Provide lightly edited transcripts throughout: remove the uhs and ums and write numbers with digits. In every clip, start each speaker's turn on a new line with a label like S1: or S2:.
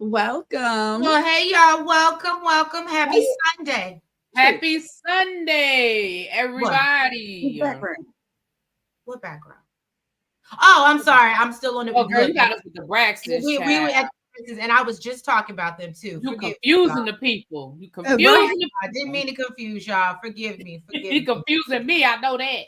S1: Welcome.
S2: Well, hey, y'all. Welcome. Happy Sunday.
S3: Happy Sunday, everybody.
S2: What background? Oh, I'm sorry. I'm still on the.
S3: Oh, girl, you got us with the Braxtons.
S2: We were at the, and I was just talking about them too.
S3: You confusing the people. You confusing.
S2: I didn't mean to confuse y'all. Forgive me.
S3: You confusing me. I know that.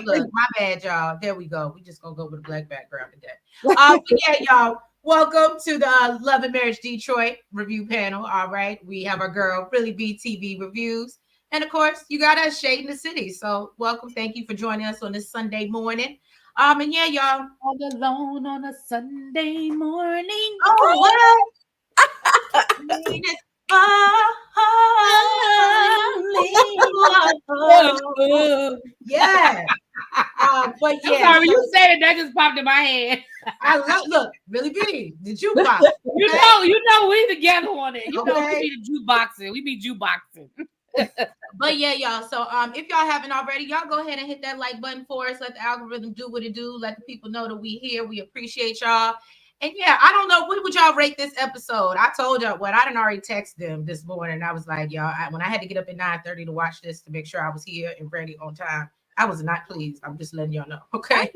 S2: Look, my bad, y'all. There we go. We just gonna go with a black background today. Yeah, y'all. Welcome to the Love and Marriage Detroit review panel. All right, we have our girl ReallyBTV reviews, and of course, you got us shading the city. So, welcome. Thank you for joining us on this Sunday morning. And yeah, y'all.
S3: All alone on a Sunday morning.
S2: Oh, yeah. But yeah.
S3: I'm sorry, you said it, that just popped in my head.
S2: I love. Look, Really B, did you pop?
S3: You know, we together on it. You know, we be the jukeboxing. We be jukeboxing.
S2: But yeah, y'all. So if y'all haven't already, y'all go ahead and hit that like button for us. Let the algorithm do what it do. Let the people know that we here. We appreciate y'all. And yeah, I don't know, what would y'all rate this episode? I told y'all what I didn't already text them this morning. I was like, y'all, when I had to get up at 9:30 to watch this to make sure I was here and ready on time, I was not pleased. I'm just letting y'all know. Okay.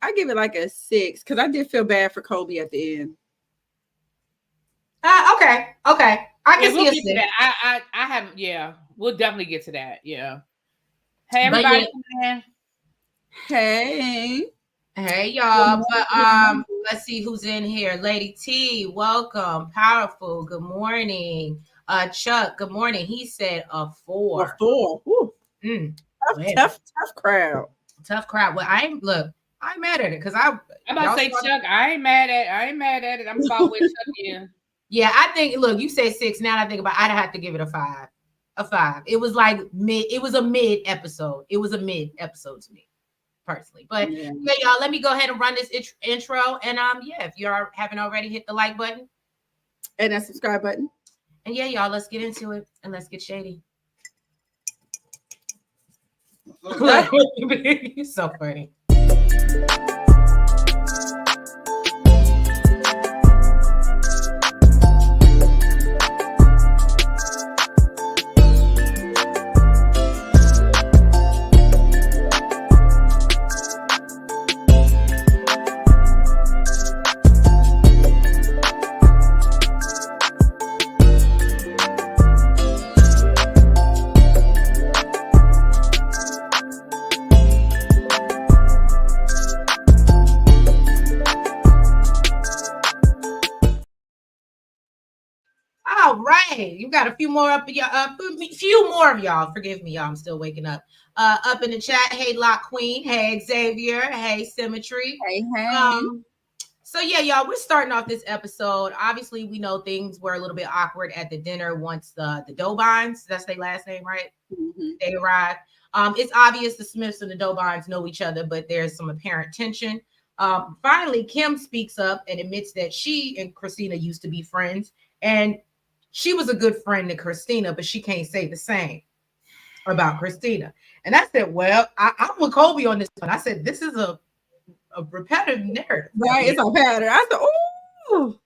S1: I give it like a 6 because I did feel bad for Kolby at the end.
S2: Okay. I can see a 6.
S3: I haven't. Yeah, we'll definitely get to that. Yeah. Hey, everybody.
S2: Hey, y'all. But let's see who's in here. Lady T, welcome. Powerful. Good morning. Chuck, good morning. He said a 4.
S1: A 4. Tough crowd.
S2: Tough crowd. Well, I'm mad at it because I'm
S3: about to say, Chuck, I ain't mad at it. I'm about with Chuck here.
S2: Yeah, I think, look, you say 6. Now that I think about it, I'd have to give it a 5. A 5. It was like mid. It was a mid episode. It was a mid episode to me, personally. But yeah, y'all, let me go ahead and run this intro. And yeah, if you haven't already, hit the like button
S1: and that subscribe button.
S2: And yeah, y'all, let's get into it and let's get shady. You're so funny. You got a few more up of y'all. Few more of y'all. Forgive me, y'all. I'm still waking up. Up in the chat. Hey, Lock Queen. Hey, Xavier. Hey, Symmetry.
S1: Hey.
S2: So yeah, y'all, we're starting off this episode. Obviously, we know things were a little bit awkward at the dinner once the Dobines, that's their last name, right? Mm-hmm. They arrived. It's obvious the Smiths and the Dobines know each other, but there's some apparent tension. Finally, Kim speaks up and admits that she and Christina used to be friends, and she was a good friend to Christina, but she can't say the same about Christina. And I said, well, I'm with Kolby on this one. I said, this is a repetitive narrative.
S1: Right, it's a pattern. I said, ooh.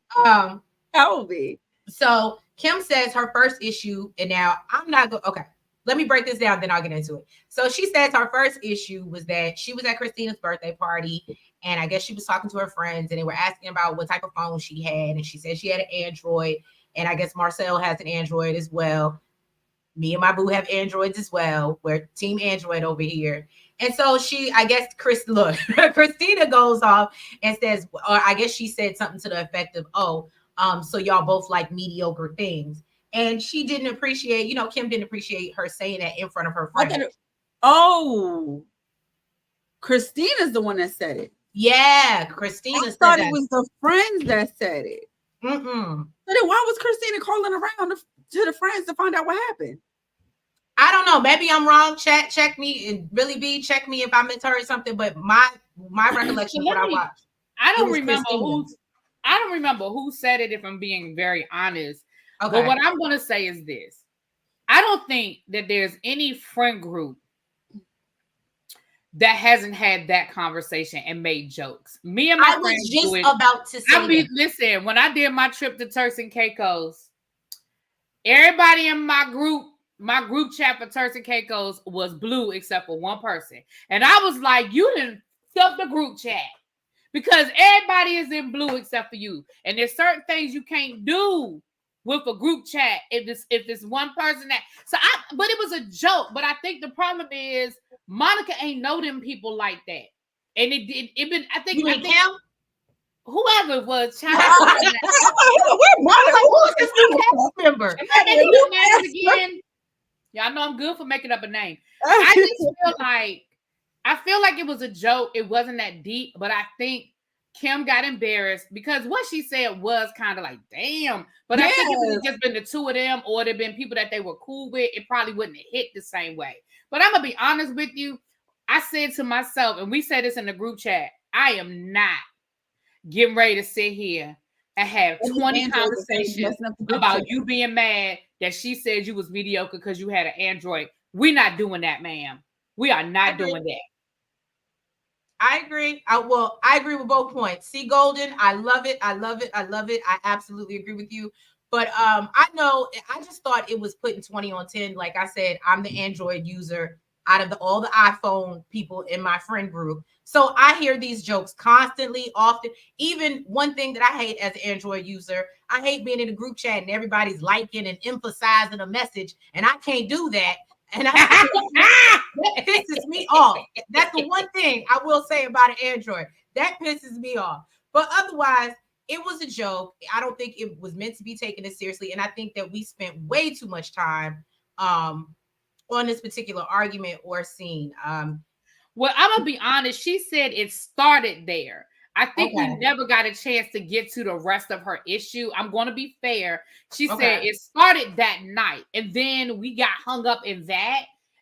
S1: Kolby.
S2: So Kim says her first issue, and now I'm not going, okay, let me break this down, then I'll get into it. So she says her first issue was that she was at Christina's birthday party, and I guess she was talking to her friends, and they were asking about what type of phone she had, and she said she had an Android. And I guess Marcel has an Android as well. Me and my boo have Androids as well. We're team Android over here. And so Christina goes off and says, or I guess she said something to the effect of, so y'all both like mediocre things. And she didn't appreciate, Kim didn't appreciate her saying that in front of her friends.
S1: Christina's the one that said it.
S2: Yeah, Christina said
S1: thought it was the friends that said it.
S2: Mm-mm.
S1: So then why was Christina calling around to the friends to find out what happened?
S2: I don't know. Maybe I'm wrong. Check me. And Really B, check me if I misheard something. But my recollection of what I watched.
S3: I don't remember who said it, if I'm being very honest. Okay. But what I'm going to say is this. I don't think that there's any friend group that hasn't had that conversation and made jokes. Me and my friends
S2: was just about to say
S3: listen, when I did my trip to Turks and Caicos, everybody in my group chat for Turks and Caicos was blue except for one person. And I was like, you didn't stuff the group chat because everybody is in blue except for you. And there's certain things you can't do with a group chat if this one person but it was a joke. But I think the problem is Monica ain't know them people like that. And I think whoever it was, child.
S2: Remember.
S3: Again. Y'all know I'm good for making up a name. I just feel like it was a joke. It wasn't that deep, but I think Kim got embarrassed because what she said was kind of like, damn. But I think if it had just been the two of them or it had been people that they were cool with, it probably wouldn't have hit the same way. But I'm going to be honest with you. I said to myself, and we said this in the group chat, I am not getting ready to sit here and have 20 conversations about you being mad that she said you was mediocre because you had an Android. We're not doing that, ma'am. We are not doing that.
S2: I agree. I agree with both points. See, Golden, I love it. I love it. I love it. I absolutely agree with you. But I just thought it was putting 20 on 10. Like I said, I'm the Android user out of all the iPhone people in my friend group. So I hear these jokes constantly, often. Even one thing that I hate as an Android user, I hate being in a group chat and everybody's liking and emphasizing a message. And I can't do that. And that pisses me off. That's the one thing I will say about an Android. That pisses me off. But otherwise, it was a joke. I don't think it was meant to be taken as seriously. And I think that we spent way too much time on this particular argument or scene.
S3: Well, I'm going to be honest. She said it started there. I think we never got a chance to get to the rest of her issue. I'm going to be fair. She said it started that night, and then we got hung up in that.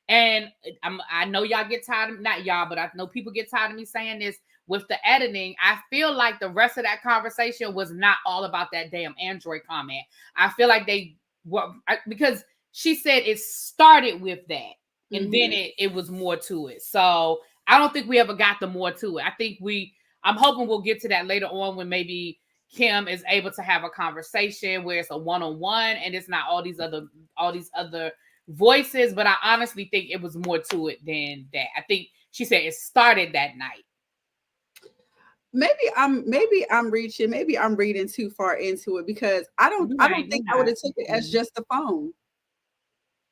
S3: And I know y'all get tired of, not y'all, but I know people get tired of me saying this with the editing. I feel like the rest of that conversation was not all about that damn Android comment. I feel like they were, because she said it started with that, and then it was more to it. So I don't think we ever got the more to it. I think I'm hoping we'll get to that later on when maybe Kim is able to have a conversation where it's a one-on-one and it's not all these other voices. But I honestly think it was more to it than that. I think she said it started that night.
S1: Maybe I'm reading too far into it because I don't think I would have took it as just the phone.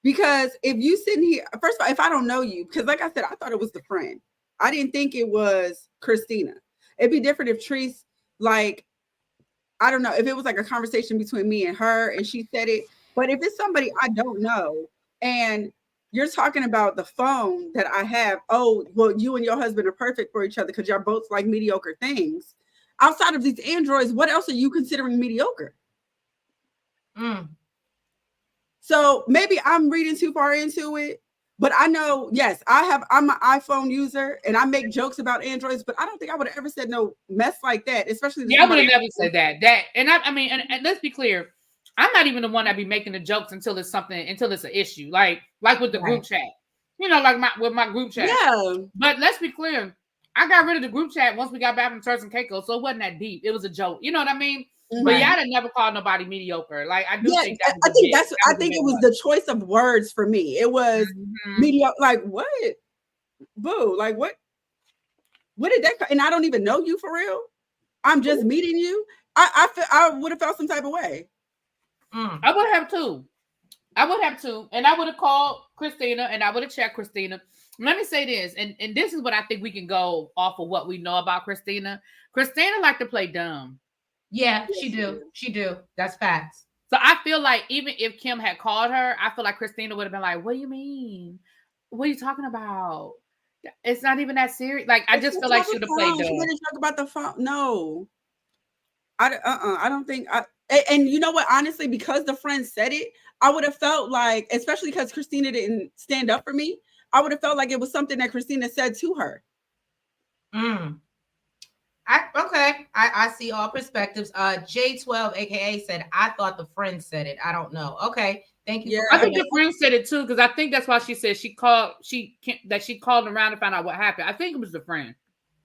S1: Because if you sitting here, first of all, if I don't know you, because like I said, I thought it was the friend. I didn't think it was Christina. It'd be different if Treese, like, I don't know, if it was like a conversation between me and her and she said it. But if it's somebody I don't know and you're talking about the phone that I have, oh, well, you and your husband are perfect for each other because y'all both like mediocre things. Outside of these Androids, what else are you considering mediocre? So maybe I'm reading too far into it. But I know, yes, I'm an iPhone user and I make jokes about Androids, but I don't think I would have ever said no mess like that, especially.
S3: Yeah, I would have never said that. And I mean, and let's be clear, I'm not even the one that be making the jokes until it's an issue, like with the group chat, with my group chat.
S1: Yeah.
S3: But let's be clear, I got rid of the group chat once we got back from Turks and Caicos, so it wasn't that deep. It was a joke. You know what I mean? Right. But y'all had never called nobody mediocre. Like I think
S1: it was the choice of words for me. It was mediocre. Like what? Boo. Like what did that? And I don't even know you for real. I'm just meeting you. I would have felt some type of way.
S3: I would have too. And I would have called Christina and I would have checked Christina. Let me say this, and this is what I think we can go off of what we know about Christina. Christina liked to play dumb.
S2: Yeah, she do. That's facts.
S3: So I feel like even if Kim had called her, I feel like Christina would have been like, what do you mean? What are you talking about? It's not even that serious. Like, I just feel like she would have played dumb.
S1: She didn't talk about the phone. No. I don't think and you know what, honestly, because the friend said it, I would have felt like, especially because Christina didn't stand up for me, I would have felt like it was something that Christina said to her.
S2: I see all perspectives. J12 aka said, I thought the friend said it. I don't know. Okay, Thank you.
S1: Yeah.
S3: I think the friend said it too, because I think that's why she said she called around to find out what happened. I think it was the friend.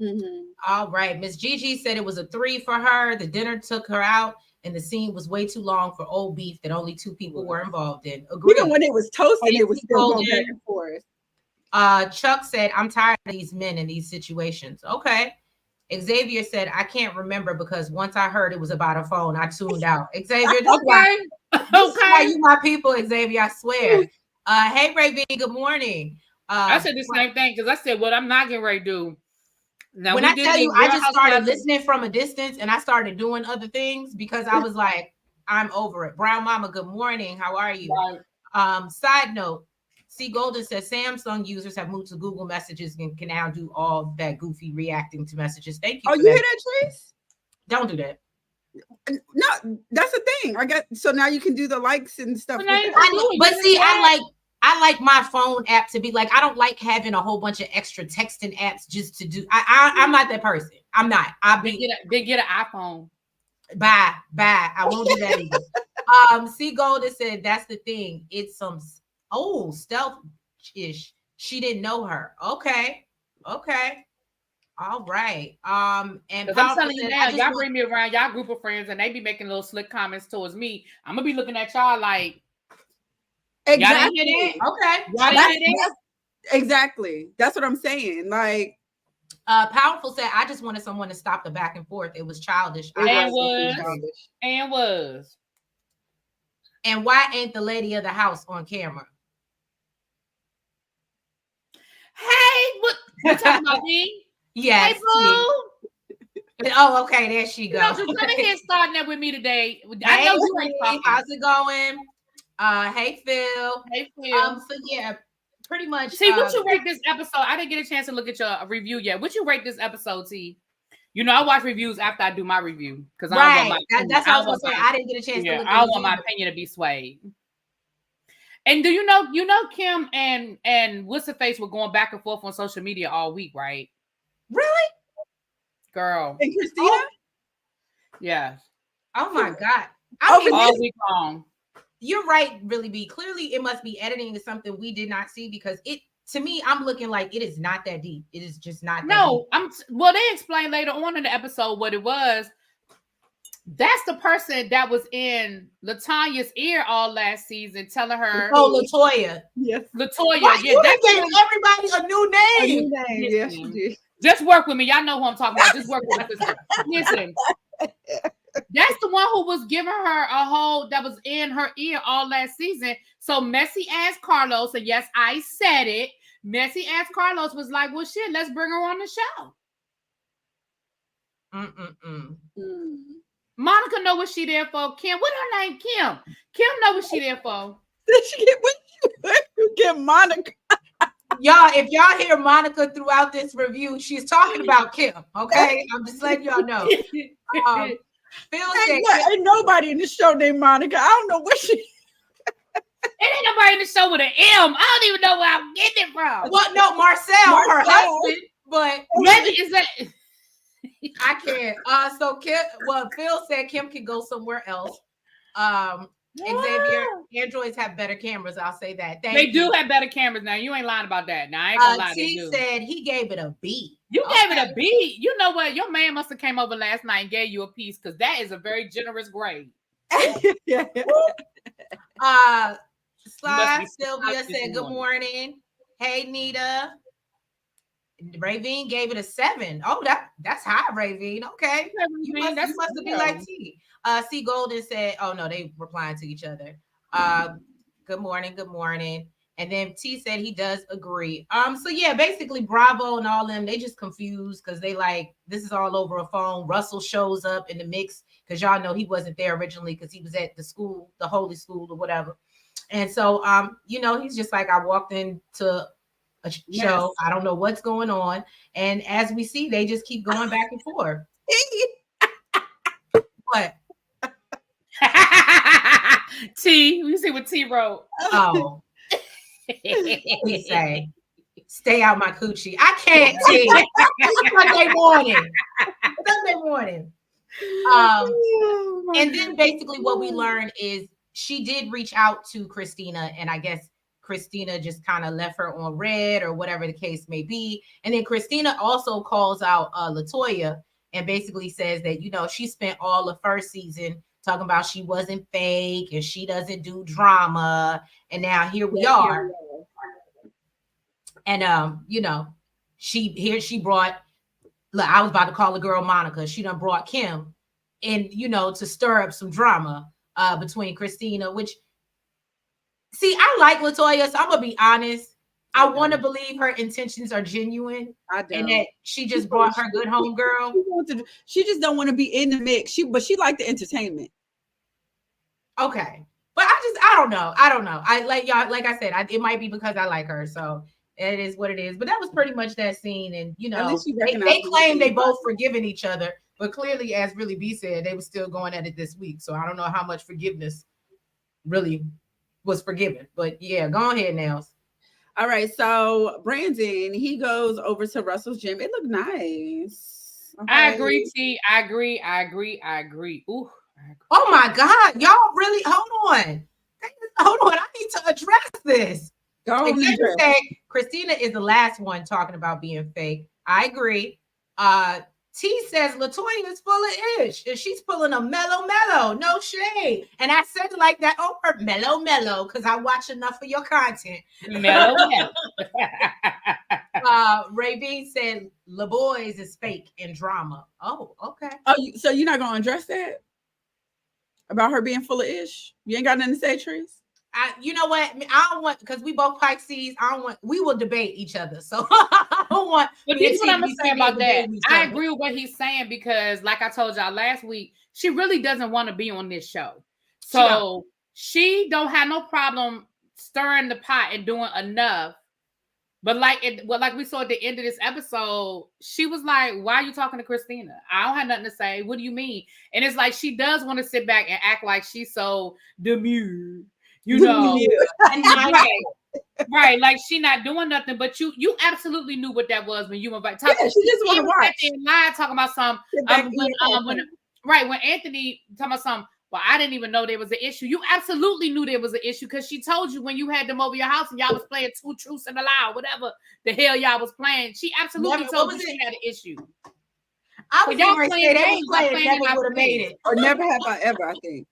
S2: Mm-hmm. All right. Miss Gigi said it was a 3 for her. The dinner took her out, and the scene was way too long for old beef that only 2 people were involved in. Agreed.
S1: Even when it was toasting, it was still going back and forth.
S2: Chuck said, I'm tired of these men in these situations. Okay. Xavier said, I can't remember because once I heard it was about a phone, I tuned out. Xavier, this is why you my people, Xavier, I swear. Hey, Ray V, good morning.
S3: I said the same thing because I said, what I'm not getting ready to do. Now,
S2: when I tell you, I just started listening from a distance and I started doing other things because I was like, I'm over it. Brown Mama, good morning. How are you? Right. Side note, C. Golden says Samsung users have moved to Google Messages and can now do all that goofy reacting to messages. Thank you.
S1: Oh, you hear that, Trace?
S2: Don't do that.
S1: No, that's the thing. So now you can do the likes and stuff.
S2: I like my phone app to be like, I don't like having a whole bunch of extra texting apps just to do. I'm not that person. I'm not.
S3: They get an iPhone.
S2: Bye. I won't do that either. C. Golden said that's the thing. It's some stealth-ish. She didn't know her. Okay. All right. And
S3: I'm telling you now, y'all bring me around y'all group of friends and they be making little slick comments towards me. I'm gonna be looking at y'all like,
S1: exactly.
S3: Y'all didn't hear that?
S2: Okay.
S3: Y'all didn't hear that?
S1: Exactly. That's what I'm saying. Like,
S2: Powerful said, I just wanted someone to stop the back and forth. It was childish.
S3: And
S2: why ain't the lady of the house on camera?
S3: Hey, what talking about me?
S2: Yes.
S3: Hey, boo.
S2: Oh, okay. There she goes.
S3: So come ahead, starting that with me today.
S2: I know you ain't talking. How's it going? Hey, Phil.
S3: Hey, Phil.
S2: So yeah, pretty much.
S3: See, what you rate this episode? I didn't get a chance to look at your review yet. What you rate this episode, T? You know, I watch reviews after I do my review because
S2: that's what I was gonna say. I didn't get a chance to look.
S3: I don't want my opinion to be swayed. And do you know Kim and what's her face were going back and forth on social media all week, right?
S2: Really?
S3: Girl.
S1: And Christina?
S3: Yes.
S2: Oh my God.
S3: All week long.
S2: You're right, Really B. Clearly, it must be editing to something we did not see because to me, I'm looking like it is not that deep. It is just not that deep.
S3: Well, they explained later on in the episode what it was. That's the person that was in Latanya's ear all last season, telling her.
S2: Oh, Latoya.
S1: Yes.
S3: Latoya.
S2: Right,
S3: yeah,
S2: that's giving everybody a new name.
S1: Yes, you did.
S3: Just work with me. Y'all know who I'm talking about. Just work with me. Listen. That's the one who was giving her a whole that was in her ear all last season. So messy ass Carlos, and yes, I said it. Messy ass Carlos was like, well, shit, let's bring her on the show. Monica know what she there for. Kim, what her name? Kim. Kim know what she there for.
S1: Did she get what you get Monica?
S2: Y'all, if y'all hear Monica throughout this review, she's talking about Kim. Okay, I'm just letting y'all know. Phil said,
S1: ain't nobody in the show named Monica. I don't know what she.
S3: It ain't nobody in the show with an M. I don't even know where I'm getting it from.
S2: Well, no, Marcel, her husband, but
S3: maybe is that.
S2: I can't. So Kim. Well, Phil said Kim can go somewhere else. Xavier, Androids have better cameras. I'll say that.
S3: They do have better cameras now. You ain't lying about that. Now I ain't gonna lie.
S2: T said he gave it a B.
S3: You gave it a B. You know what? Your man must have came over last night and gave you a piece because that is a very generous grade.
S1: Yeah.
S2: Sly Sylvia said good morning. Hey Nita. Ravine gave it a 7. Oh, that's high, Ravine. Okay. You must have been like T. C. Golden said, oh no, they replying to each other. Good morning. And then T said he does agree. So yeah, basically Bravo and all them, they just confused because they like this is all over a phone. Russell shows up in the mix because y'all know he wasn't there originally because he was at the school, the holy school or whatever. And so he's just like, I walked into a show. I don't know what's going on. And as we see, they just keep going back and forth. What?
S3: T, you see what T wrote.
S2: Oh. He say, stay out my coochie. I can't T. Sunday morning. And then basically what we learn is she did reach out to Christina, and I guess Christina just kind of left her on red or whatever the case may be. And then Christina also calls out Latoya and basically says that, you know, she spent all the first season talking about she wasn't fake and she doesn't do drama. And now here we are. And you know, she brought, look, I was about to call the girl Monica. She done brought Kim in, you know, to stir up some drama between Christina, which, see, I like Latoya, so I'm gonna be honest. I want to believe her intentions are genuine, and that she just brought her good home girl.
S1: She just don't want to be in the mix. But she liked the entertainment.
S2: Okay, but I don't know. I like y'all. Like I said, it might be because I like her, so it is what it is. But that was pretty much that scene, and you know, they claim they both forgiven each other, but clearly, as Really B said, they were still going at it this week. So I don't know how much forgiveness really was forgiven. But yeah, go ahead, Nels.
S1: All right, so Brandon, he goes over to Russell's gym. It looked nice.
S3: Okay. I agree, T. I agree. Ooh.
S2: Oh my God, y'all really hold on. I need to address this. Christina is the last one talking about being fake. I agree. T says Latoya is full of ish, and she's pulling a mellow, no shade. And I said it like that on her mellow, because I watch enough of your content. Mellow. Ray B said La Boys is fake and drama. Oh, okay.
S1: Oh, so you're not gonna address that about her being full of ish? You ain't got nothing to say, Trees?
S2: You know what? I don't want, because we both Pisces. We will debate each other. So I don't want.
S3: But this is what I'm gonna say about that. I agree with what he's saying, because, like I told y'all last week, she really doesn't want to be on this show. So she don't have no problem stirring the pot and doing enough. But like we saw at the end of this episode, she was like, "Why are you talking to Christina? I don't have nothing to say. What do you mean?" And it's like she does want to sit back and act like she's so demure. You know, right? Like she not doing nothing, but you absolutely knew what that was when you went back.
S1: She just want to watch.
S3: Live talking about some when Anthony talking about some. Well, I didn't even know there was an issue. You absolutely knew there was an issue, because she told you when you had them over your house and y'all was playing Two Truths and a Lie, whatever the hell y'all was playing. She absolutely told you she had an issue.
S2: I was y'all playing games. Never would have made it,
S1: or never have I ever. I think.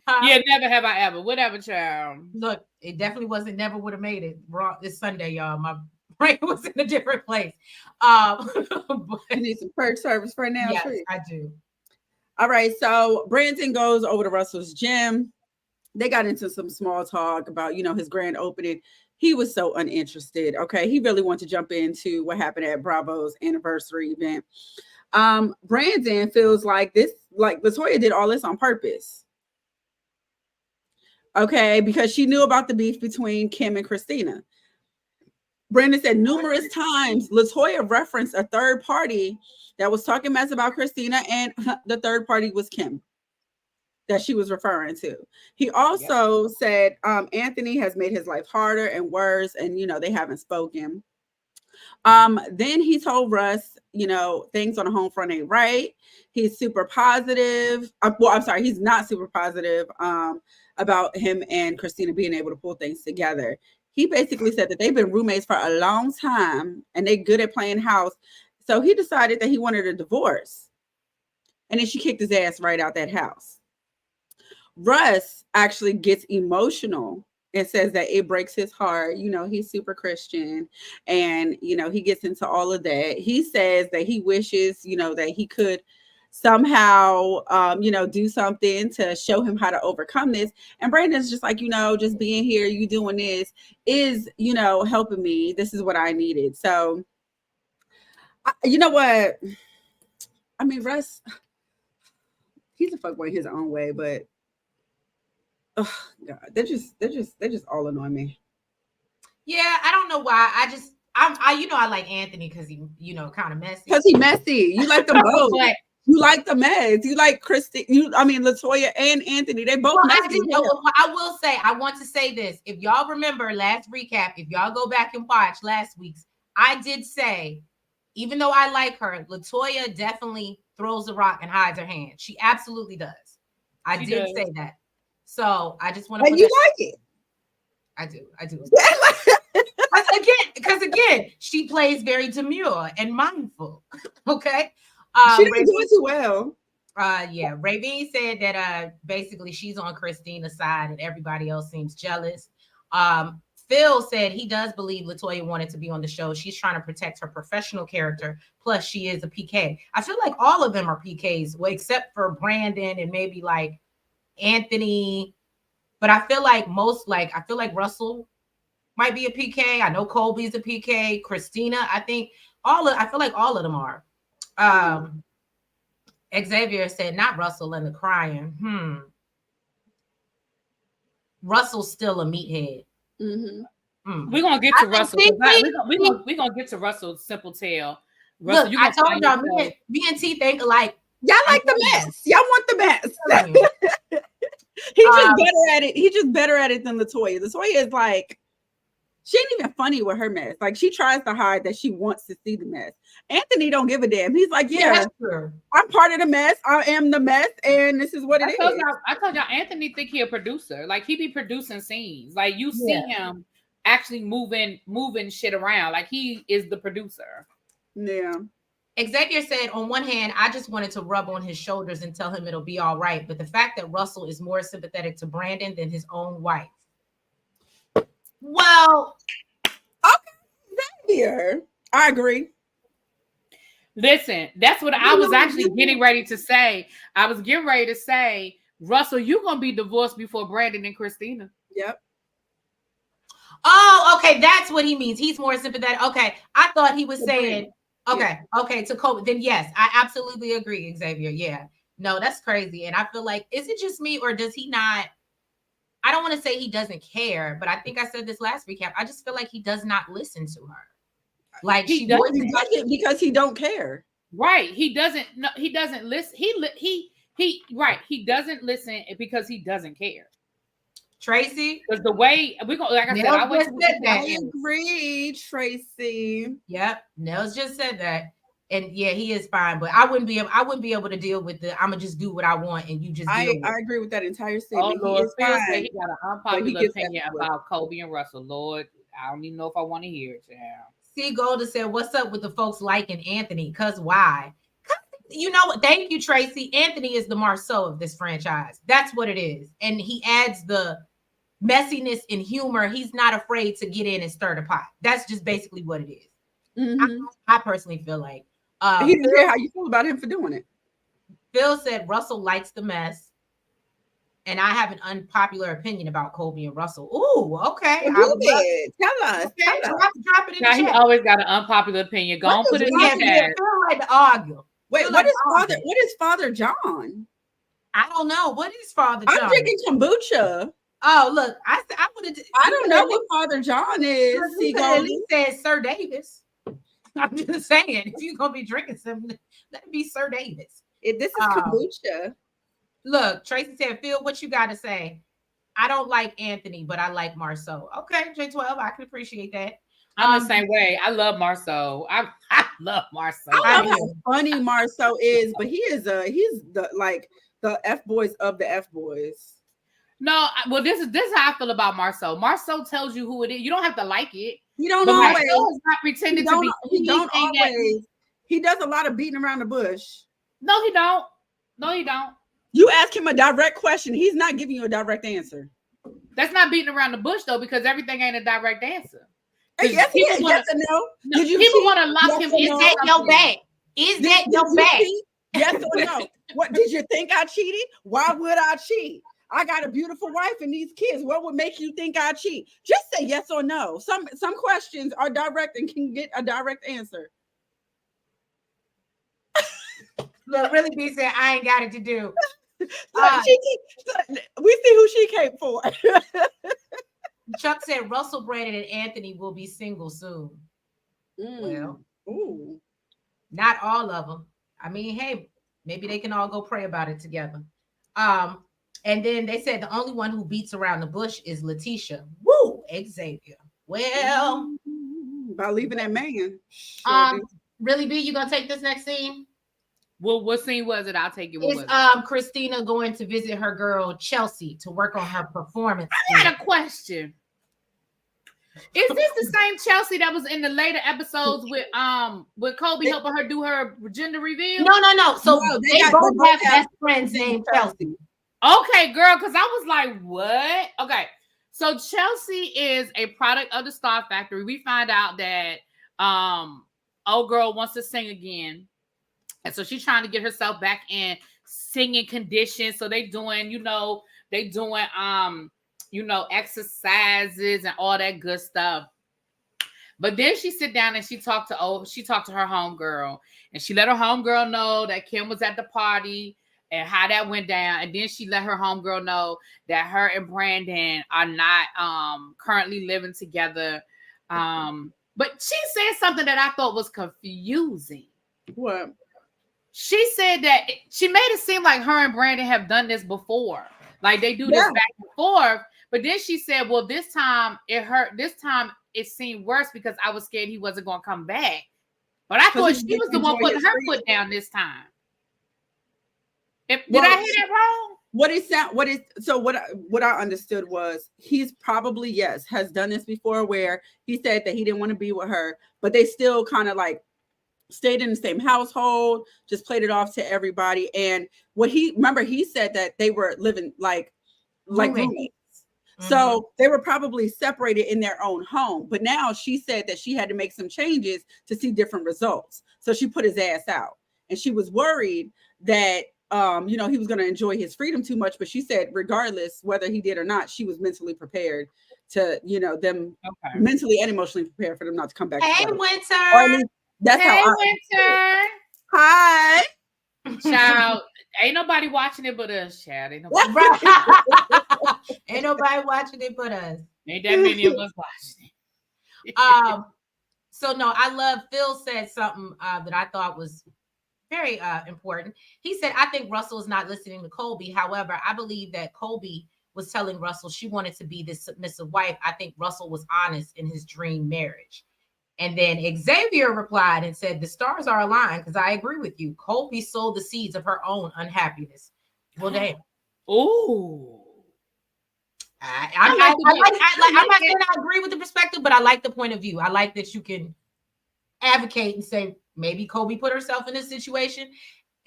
S3: Yeah, never have I ever. Whatever, child.
S2: Look, it definitely wasn't never would have made it. This Sunday, y'all. My brain was in a different place.
S1: But you need some perk service for now.
S2: Yes, I do.
S1: All right, so Brandon goes over to Russell's gym. They got into some small talk about, you know, his grand opening. He was so uninterested. Okay, he really wanted to jump into what happened at Bravo's anniversary event. Brandon feels like Latoya did all this on purpose. Okay, because she knew about the beef between Kim and Christina. Brandon said numerous times Latoya referenced a third party that was talking mess about Christina, and the third party was Kim that she was referring to. He also said Anthony has made his life harder and worse, and, you know, they haven't spoken. Then he told Russ, you know, things on the home front ain't right. He's super positive. He's not super positive about him and Christina being able to pull things together. He basically said that they've been roommates for a long time and they're good at playing house. So he decided that he wanted a divorce. And then she kicked his ass right out that house. Russ actually gets emotional and says that it breaks his heart. You know, he's super Christian and, you know, he gets into all of that. He says that he wishes, you know, that he could somehow, you know, do something to show him how to overcome this. And Brandon's just like, you know, just being here, you doing this is, you know, helping me. This is what I needed. So, you know what? I mean, Russ, he's a fuckboy in his own way, but oh God, they're just all annoying me.
S2: Yeah, I don't know why. I like Anthony because he, you know, kind of messy.
S1: Because he messy. You like them both. But you like the mess. You like Latoya and Anthony. They both messy.
S2: I will say, I want to say this. If y'all remember last recap, if y'all go back and watch last week's, I did say, even though I like her, Latoya definitely throws the rock and hides her hand. She absolutely does. I did say that. So I just want to.
S1: And you like it?
S2: I do. Because again, she plays very demure and mindful. Okay.
S1: She didn't do it too well.
S2: Yeah. Ravine said that basically she's on Christina's side and everybody else seems jealous. Phil said he does believe Latoya wanted to be on the show. She's trying to protect her professional character. Plus, she is a PK. I feel like all of them are PKs, well, except for Brandon and maybe like Anthony. But I feel like Russell might be a PK. I know Kolby's a PK. Christina, I feel like all of them are. Xavier said, not Russell and the crying. Russell's still a meathead.
S3: We're gonna get to Russell. We're gonna get to Russell's simple tale. Russell,
S2: look, I told y'all, me and T think alike.
S1: Y'all like the mess. Y'all want the mess. He's just better at it. He's just better at it than Latoya. Latoya is like, she ain't even funny with her mess. Like, she tries to hide that she wants to see the mess. Anthony don't give a damn. He's like, yeah, I'm part of the mess. I am the mess, and this is what it is.
S3: I told y'all, Anthony think he a producer. Like, he be producing scenes. Like, you see him actually moving shit around. Like, he is the producer.
S1: Yeah.
S2: Xavier said, on one hand, I just wanted to rub on his shoulders and tell him it'll be all right. But the fact that Russell is more sympathetic to Brandon than his own wife. Well,
S1: okay, Xavier. I agree.
S3: Listen, that's what I was actually getting ready to say. I was getting ready to say, Russell, you're going to be divorced before Brandon and Christina.
S1: Yep.
S2: Oh, okay. That's what he means. He's more sympathetic. Okay. I thought he was saying, okay, to Kolby. Then yes, I absolutely agree, Xavier. Yeah. No, that's crazy. And I feel like, is it just me or does he not? I don't want to say he doesn't care, but I think I said this last recap. I just feel like he does not listen to her. Like
S1: he doesn't because he don't care.
S3: Right. He doesn't. No, he doesn't listen. He doesn't listen because he doesn't care.
S2: Tracy,
S3: because the way we go, like I said,
S1: I agree, Tracy.
S2: Yep, Nels just said that, and yeah, he is fine, but I wouldn't be able to deal with I'm gonna just do what I want, and you just. I
S1: agree with that entire statement.
S3: Oh Lord, Phil said he got an unpopular opinion about Kolby and Russell. Lord, I don't even know if I want to hear it.
S2: C. Golda said, "What's up with the folks liking Anthony? Cause why? You know what? Thank you, Tracy. Anthony is the Marceau of this franchise. That's what it is, and he adds the messiness and humor. He's not afraid to get in and stir the pot. That's just basically what it is. Mm-hmm. I personally feel like
S1: he didn't care how you feel about him for doing it.
S2: Phil said Russell likes the mess, and I have an unpopular opinion about Kolby and Russell. Ooh, okay.
S1: Tell us.
S2: Okay, drop it in the chat.
S3: He always got an unpopular opinion. Go on, put it in the chat.
S2: I feel like to argue.
S1: Wait, what is Father John?
S2: I don't know. What is Father John?
S1: I'm drinking kombucha.
S2: Oh, look, I
S1: don't know what Father John is.
S2: He said Sir Davis. I'm just saying, if you're gonna be drinking something, let it be Sir Davis.
S1: This is kombucha.
S2: Look, Tracy said, Phil, what you got to say? I don't like Anthony, but I like Marceau. Okay, J12, I can appreciate that.
S3: I'm the same way. I love Marceau. I love Marceau.
S1: I love how funny Marceau is, but he's the F boys of the F boys.
S3: No, well, this is how I feel about Marceau. Marceau tells you who it is. You don't have to like it.
S1: You don't always.
S3: Marceau is not pretending to be.
S1: He don't always. He does a lot of beating around the bush.
S3: No, he don't. No, he don't.
S1: You ask him a direct question, he's not giving you a direct answer.
S3: That's not beating around the bush though, because everything ain't a direct answer.
S1: Yes, yes or no?
S3: Did you people want to lock him?
S2: Is that your bag? Is that your bag?
S1: Yes or no? What did you think I cheated? Why would I cheat? I got a beautiful wife and these kids. What would make you think I cheat? Just say yes or no. Some questions are direct and can get a direct answer.
S2: Look, really be said I ain't got it to do.
S1: We see who she came for.
S2: Chuck said Russell, Brandon, and Anthony will be single soon. Well, not all of them. I mean, hey, maybe they can all go pray about it together. And then they said the only one who beats around the bush is Letitia. Woo, Xavier. Well,
S1: by leaving that man.
S2: Really, B, you gonna take this next scene?
S3: What scene was it? I'll take it.
S2: It's Christina going to visit her girl Chelsea to work on her performance.
S3: I had a question. Is this the same Chelsea that was in the later episodes with Kolby helping her do her gender reveal?
S2: No. So they both have best friends named Chelsea.
S3: Okay, girl, because I was like, what? Okay, so Chelsea is a product of the Star Factory. We find out that old girl wants to sing again, and so she's trying to get herself back in singing conditions. So they doing exercises and all that good stuff. But then she sit down and she talked to her homegirl, and she let her homegirl know that Kim was at the party and how that went down. And then she let her homegirl know that her and Brandon are not currently living together. But she said something that I thought was confusing.
S1: What?
S3: She said that she made it seem like her and Brandon have done this before. Like they do this back and forth. But then she said, well, this time it seemed worse because I was scared he wasn't going to come back. But I thought she was the one putting her foot down this time. Did I hear that wrong?
S1: What I understood was he's probably, yes, has done this before where he said that he didn't want to be with her, but they still kind of like stayed in the same household, just played it off to everybody. And he said that they were living like roommates. Mm-hmm. So they were probably separated in their own home. But now she said that she had to make some changes to see different results. So she put his ass out. And she was worried that, he was going to enjoy his freedom too much. But she said, regardless whether he did or not, she was mentally prepared to, mentally and emotionally prepared for them not to come back.
S2: Hey, Winter.
S1: That's
S3: Winter.
S1: Hi.
S3: Child, ain't nobody watching it but us, child. Ain't nobody
S2: watching it but us.
S3: Ain't that many of us watching it.
S2: So no, I love Phil said something that I thought was very important. He said, I think Russell is not listening to Kolby. However, I believe that Kolby was telling Russell she wanted to be this submissive wife. I think Russell was honest in his dream marriage. And then Xavier replied and said, the stars are aligned because I agree with you. Kolby sowed the seeds of her own unhappiness. Well, damn.
S3: Ooh.
S2: I'm not saying I agree with the perspective, but I like the point of view. I like that you can advocate and say, maybe Kolby put herself in this situation.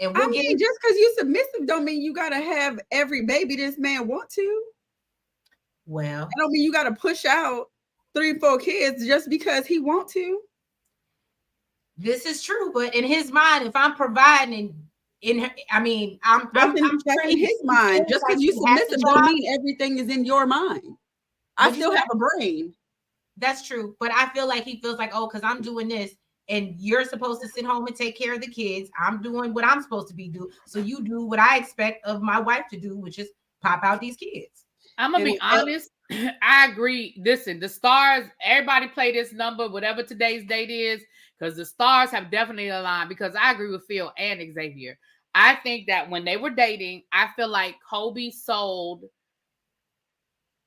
S2: And
S1: just because you're submissive don't mean you got to have every baby this man want to.
S2: Well,
S1: I don't mean you got to push out 3-4 kids just because he want to.
S2: This is true, but in his mind, if I'm providing I'm
S1: in his mind. Just because you submissive don't mean everything is in your mind. I still have a brain.
S2: That's true, but I feel like he feels like, oh, because I'm doing this, and you're supposed to sit home and take care of the kids. I'm doing what I'm supposed to be doing, so you do what I expect of my wife to do, which is pop out these kids.
S3: I'm gonna be honest. I agree. Listen, the stars, everybody play this number, whatever today's date is, because the stars have definitely aligned. Because I agree with Phil and Xavier. I think that when they were dating, I feel like Kolby sold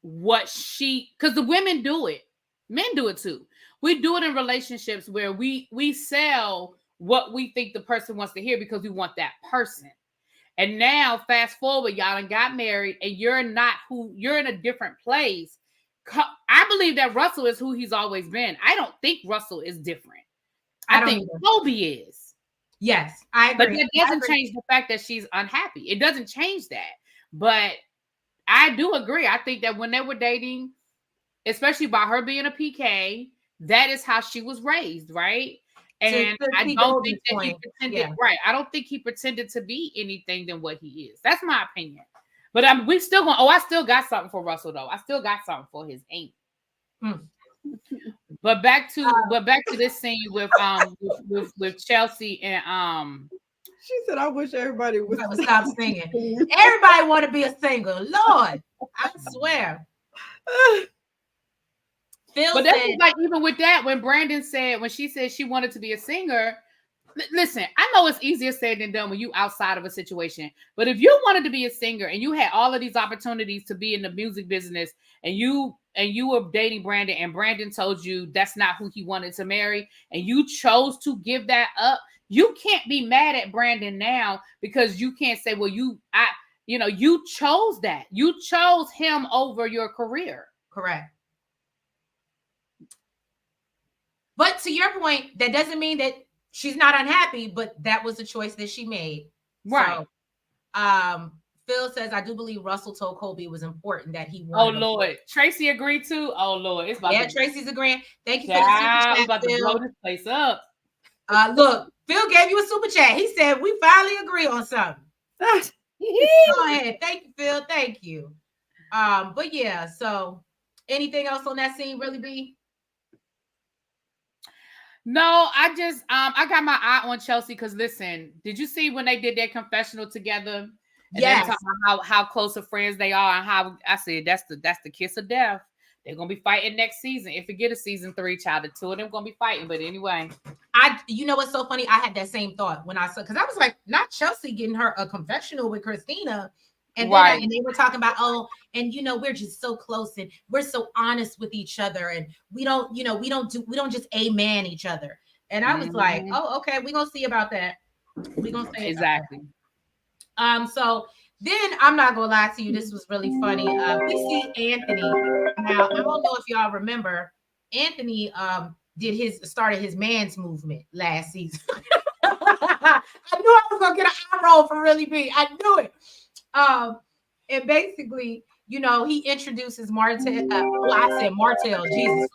S3: because the women do it. Men do it too. We do it in relationships where we sell what we think the person wants to hear because we want that person. And now, fast forward, y'all done got married, and you're in a different place. I believe that Russell is who he's always been. I don't think Russell is different. I think Kolby is.
S2: Yes, I agree.
S3: But that doesn't change the fact that she's unhappy. It doesn't change that. But I do agree. I think that when they were dating, especially by her being a PK, that is how she was raised, right? And I don't think that he pretended, right? I don't think he pretended to be anything than what he is. That's my opinion. But we still going. I still got something for Russell though. I still got something for his ain't. But back to this scene with Chelsea and
S1: She said, "I wish everybody would
S2: stop singing. Everybody want to be a singer, Lord. I swear."
S3: But that's like even with that, when she said she wanted to be a singer, listen, I know it's easier said than done when you outside of a situation. But if you wanted to be a singer and you had all of these opportunities to be in the music business and you were dating Brandon and Brandon told you that's not who he wanted to marry and you chose to give that up, you can't be mad at Brandon now because you can't say, well, you chose that. You chose him over your career.
S2: Correct. But to your point, that doesn't mean that she's not unhappy, but that was the choice that she made.
S3: Right.
S2: So, Phil says, I do believe Russell told Kolby it was important that he won.
S3: Oh, Lord. Tracy agreed too? Oh, Lord. It's about
S2: Tracy's agreeing. Thank you
S3: for the super chat, I'm about Phil. To blow this place up.
S2: Look, Phil gave you a super chat. He said, we finally agree on something. Go ahead. Thank you, Phil. Thank you. But yeah, so anything else on that scene, Really B?
S3: No, I just I got my eye on Chelsea because listen, did you see when they did their confessional together? And
S2: yes.
S3: Talking about how close of friends they are and how I said that's the kiss of death. They're gonna be fighting next season. If we get a season 3, child, the 2 of them gonna be fighting. But anyway,
S2: you know what's so funny? I had that same thought when I saw, because I was like, not Chelsea getting her a confessional with Christina. And then and they were talking about, and we're just so close and we're so honest with each other, and we don't just amen each other. And I was like, oh, okay, we're gonna see about that. We're gonna see
S3: exactly.
S2: So then I'm not gonna lie to you, this was really funny. We see Anthony. Now, I don't know if y'all remember, Anthony started his man's movement last season. I knew I was gonna get an eye roll for Really B. I knew it. And basically, he introduces Martell. I said Martell. Jesus,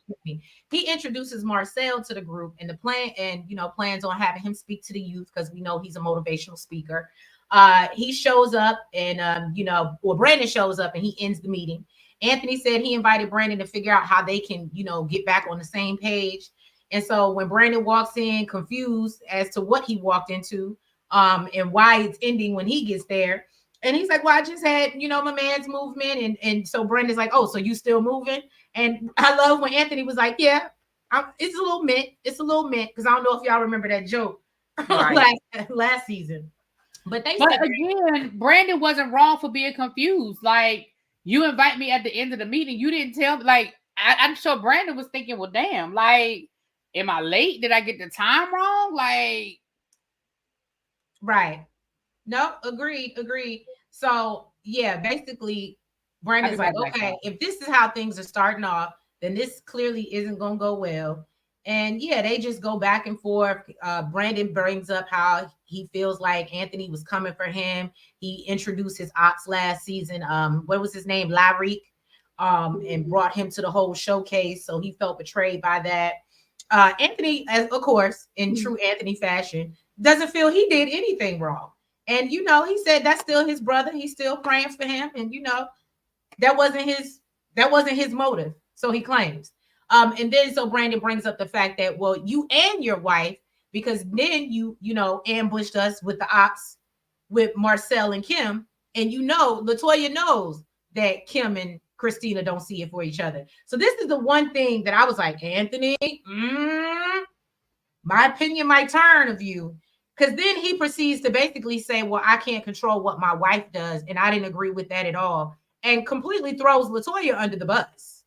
S2: he introduces Marcel to the group, and the plan, and plans on having him speak to the youth because we know he's a motivational speaker. He shows up, and Brandon shows up, and he ends the meeting. Anthony said he invited Brandon to figure out how they can, get back on the same page. And so when Brandon walks in, confused as to what he walked into, and why it's ending when he gets there. And he's like, well, I just had, my man's movement. And so Brandon's like, oh, so you still moving? And I love when Anthony was like, yeah, it's a little mint. It's a little mint. Because I don't know if y'all remember that joke last season. But
S3: again, Brandon wasn't wrong for being confused. Like, you invite me at the end of the meeting. You didn't tell me. Like, I'm sure Brandon was thinking, well, damn, like, am I late? Did I get the time wrong? Like,
S2: right. No, agreed. So yeah, basically Brandon's like, okay, if this is how things are starting off, then this clearly isn't gonna go well. And yeah, they just go back and forth. Brandon brings up how he feels like Anthony was coming for him. He introduced his ops last season. What was his name? Lyric. And brought him to the whole showcase. So he felt betrayed by that. Anthony, as of course, in true Anthony fashion, doesn't feel he did anything wrong. And he said that's still his brother. He's still praying for him. And that wasn't his motive. So he claims. And then so Brandon brings up the fact that, well, you and your wife, because then you ambushed us with the ops with Marcel and Kim. And Latoya knows that Kim and Christina don't see it for each other. So this is the one thing that I was like, Anthony, my opinion might turn of you. Because then he proceeds to basically say, well, I can't control what my wife does. And I didn't agree with that at all. And completely throws Latoya under the bus.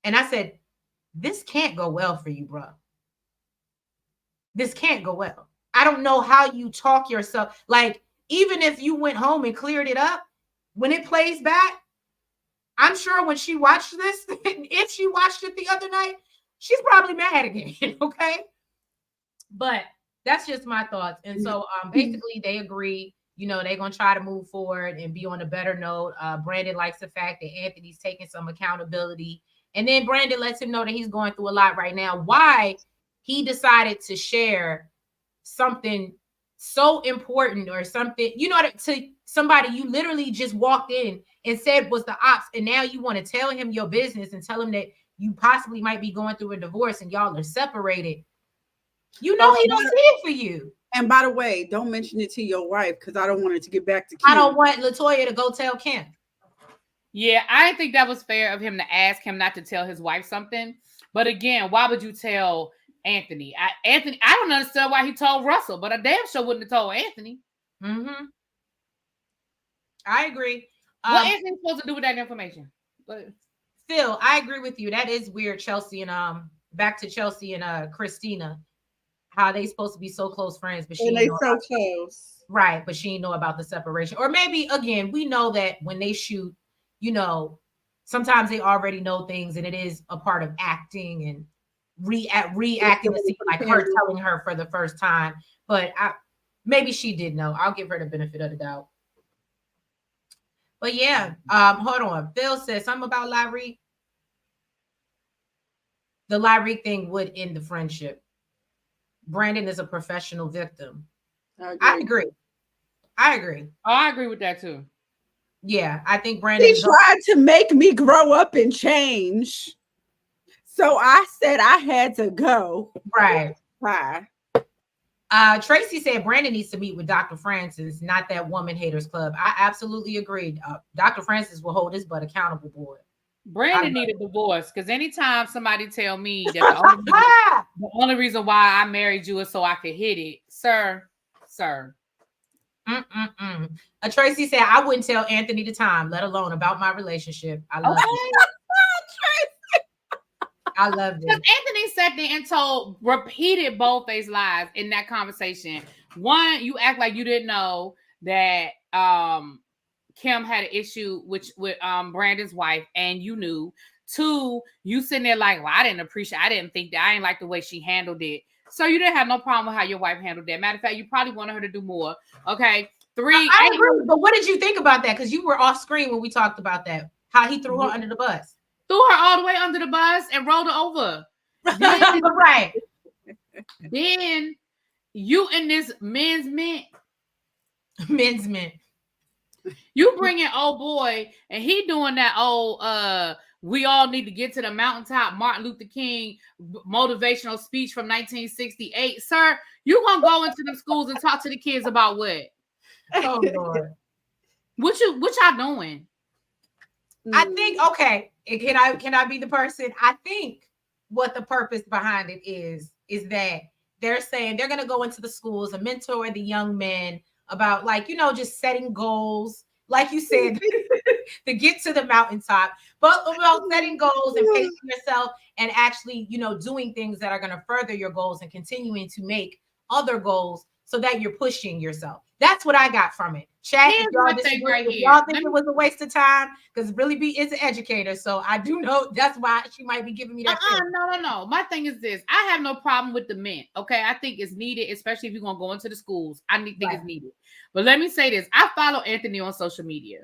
S2: And I said, this can't go well for you, bro. This can't go well. I don't know how you talk yourself. Like, even if you went home and cleared it up, when it plays back, I'm sure when she watched this, if she watched it the other night, she's probably mad again, okay? But that's just my thoughts. And so basically they agree, they're going to try to move forward and be on a better note. Brandon likes the fact that Anthony's taking some accountability. And then Brandon lets him know that he's going through a lot right now. Why he decided to share something so important or something, to somebody you literally just walked in and said was the ops. And now you want to tell him your business and tell him that you possibly might be going through a divorce and y'all are separated. He don't see it for you.
S1: And by the way, don't mention it to your wife because I don't want it to get back to Kim.
S2: I don't want Latoya to go tell Kim.
S3: Yeah, I didn't think that was fair of him to ask him not to tell his wife something. But again, why would you tell Anthony? I don't understand why he told Russell, but I damn sure wouldn't have told Anthony.
S2: Mm-hmm. I agree.
S3: What Anthony supposed to do with that information? But
S2: Phil, I agree with you. That is weird, Chelsea, and back to Chelsea and Christina. how they supposed to be so close friends, but she
S1: and they so close.
S2: Right, but she didn't know about the separation. Or maybe, again, we know that when they shoot, you know, sometimes they already know things and it is a part of acting and reacting to see like her telling her for the first time. But maybe she did know. I'll give her the benefit of the doubt. But yeah, hold on. Phil says something about Larry. The Larry thing would end the friendship. Brandon is a professional victim. I agree.
S3: Oh, I agree with that too.
S2: Yeah, I think Brandon
S1: tried to make me grow up and change. So I said I had to go.
S2: Right.
S1: Bye.
S2: Tracy said Brandon needs to meet with Dr. Francis, not that woman haters club. I absolutely agreed. Dr. Francis will hold his butt accountable, boy.
S3: Brandon need a divorce because anytime somebody tell me that the only reason why I married you is so I could hit it, sir.
S2: Tracy said I wouldn't tell Anthony the time, let alone about my relationship. I love it. I loved it.
S3: Anthony sat there and repeated bold-faced lies in that conversation. One, you act like you didn't know that Kim had an issue with Brandon's wife, and you knew. Two, you sitting there like, well, I didn't think that. I didn't like the way she handled it. So you didn't have no problem with how your wife handled that. Matter of fact, you probably wanted her to do more. Okay. Three.
S2: I agree, but what did you think about that? Because you were off screen when we talked about that. How he threw her under the bus.
S3: Threw her all the way under the bus and rolled her over. Then,
S2: right.
S3: Then you and this men's mint. You bring in old boy and he doing that old we all need to get to the mountaintop Martin Luther King motivational speech from 1968. Sir, you gonna go into the schools and talk to the kids about what?
S2: Oh Lord.
S3: What y'all doing?
S2: I think, okay, can I be the person? I think what the purpose behind it is that they're saying they're going to go into the schools and mentor the young men about, like, you know, just setting goals, like you said, to get to the mountaintop, but about setting goals and pacing yourself and actually, you know, doing things that are going to further your goals and continuing to make other goals so that you're pushing yourself. That's what I got from it. Chat, if y'all think it was a waste of time, because Really B is an educator, so I do know that's why she might be giving me that.
S3: No. My thing is this: I have no problem with the mint. Okay, I think it's needed, especially if you're gonna go into the schools. I think it's needed. But let me say this: I follow Anthony on social media.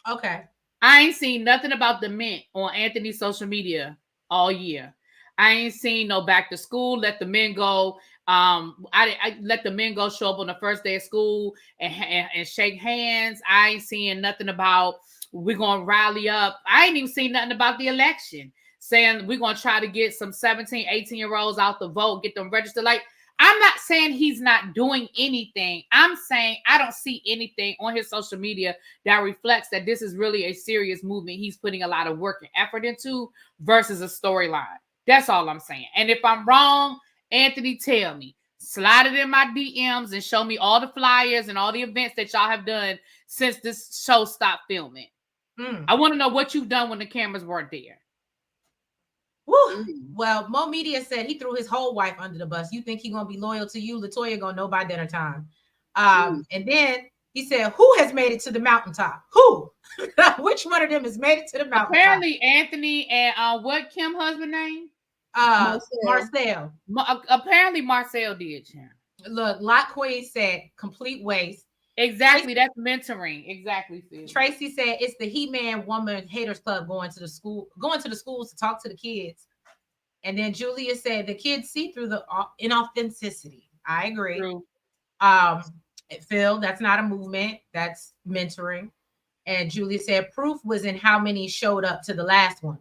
S2: Okay,
S3: I ain't seen nothing about the mint on Anthony's social media all year. I ain't seen no back to school. Let the men go. I let the men go show up on the first day of school and shake hands. I ain't seeing nothing about we're gonna rally up. I ain't even seen nothing about the election saying we're gonna try to get some 17, 18-year-olds out the vote, get them registered. Like, I'm not saying he's not doing anything. I'm saying I don't see anything on his social media that reflects that this is really a serious movement he's putting a lot of work and effort into versus a storyline. That's all I'm saying. And if I'm wrong, Anthony, tell me. Slide it in my DMs and show me all the flyers and all the events that y'all have done since this show stopped filming. I want to know what you've done when the cameras weren't there.
S2: Woo. Well, Mo Media said he threw his whole wife under the bus. You think he's going to be loyal to you? Latoya going to know by dinner time. And then he said, who has made it to the mountaintop? Who? Which one of them has made it to the mountaintop?
S3: Apparently Anthony and what Kim husband name?
S2: Marcel.
S3: Apparently Marcel did.
S2: Look, Lot Queen said complete waste.
S3: Exactly, that's mentoring. Exactly. Phil.
S2: Tracy said it's the He-Man Woman Haters Club going to the schools to talk to the kids. And then Julia said the kids see through the inauthenticity. I agree.
S3: True.
S2: Phil, that's not a movement, that's mentoring. And Julia said proof was in how many showed up to the last one.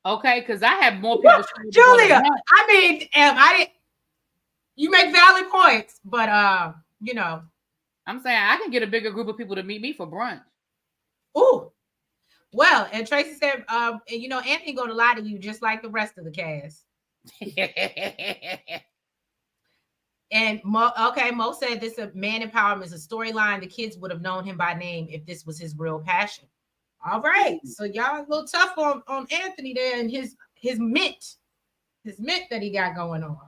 S3: Okay, because I have more people.
S2: Julia, I mean, you make valid points, but you know,
S3: I'm saying I can get a bigger group of people to meet me for brunch.
S2: Ooh, well, and Tracy said, you know, Anthony going to lie to you just like the rest of the cast. And Mo said this man empowerment is a storyline. The kids would have known him by name if this was his real passion. All right, so y'all a little tough on Anthony there and his mint that he got going on.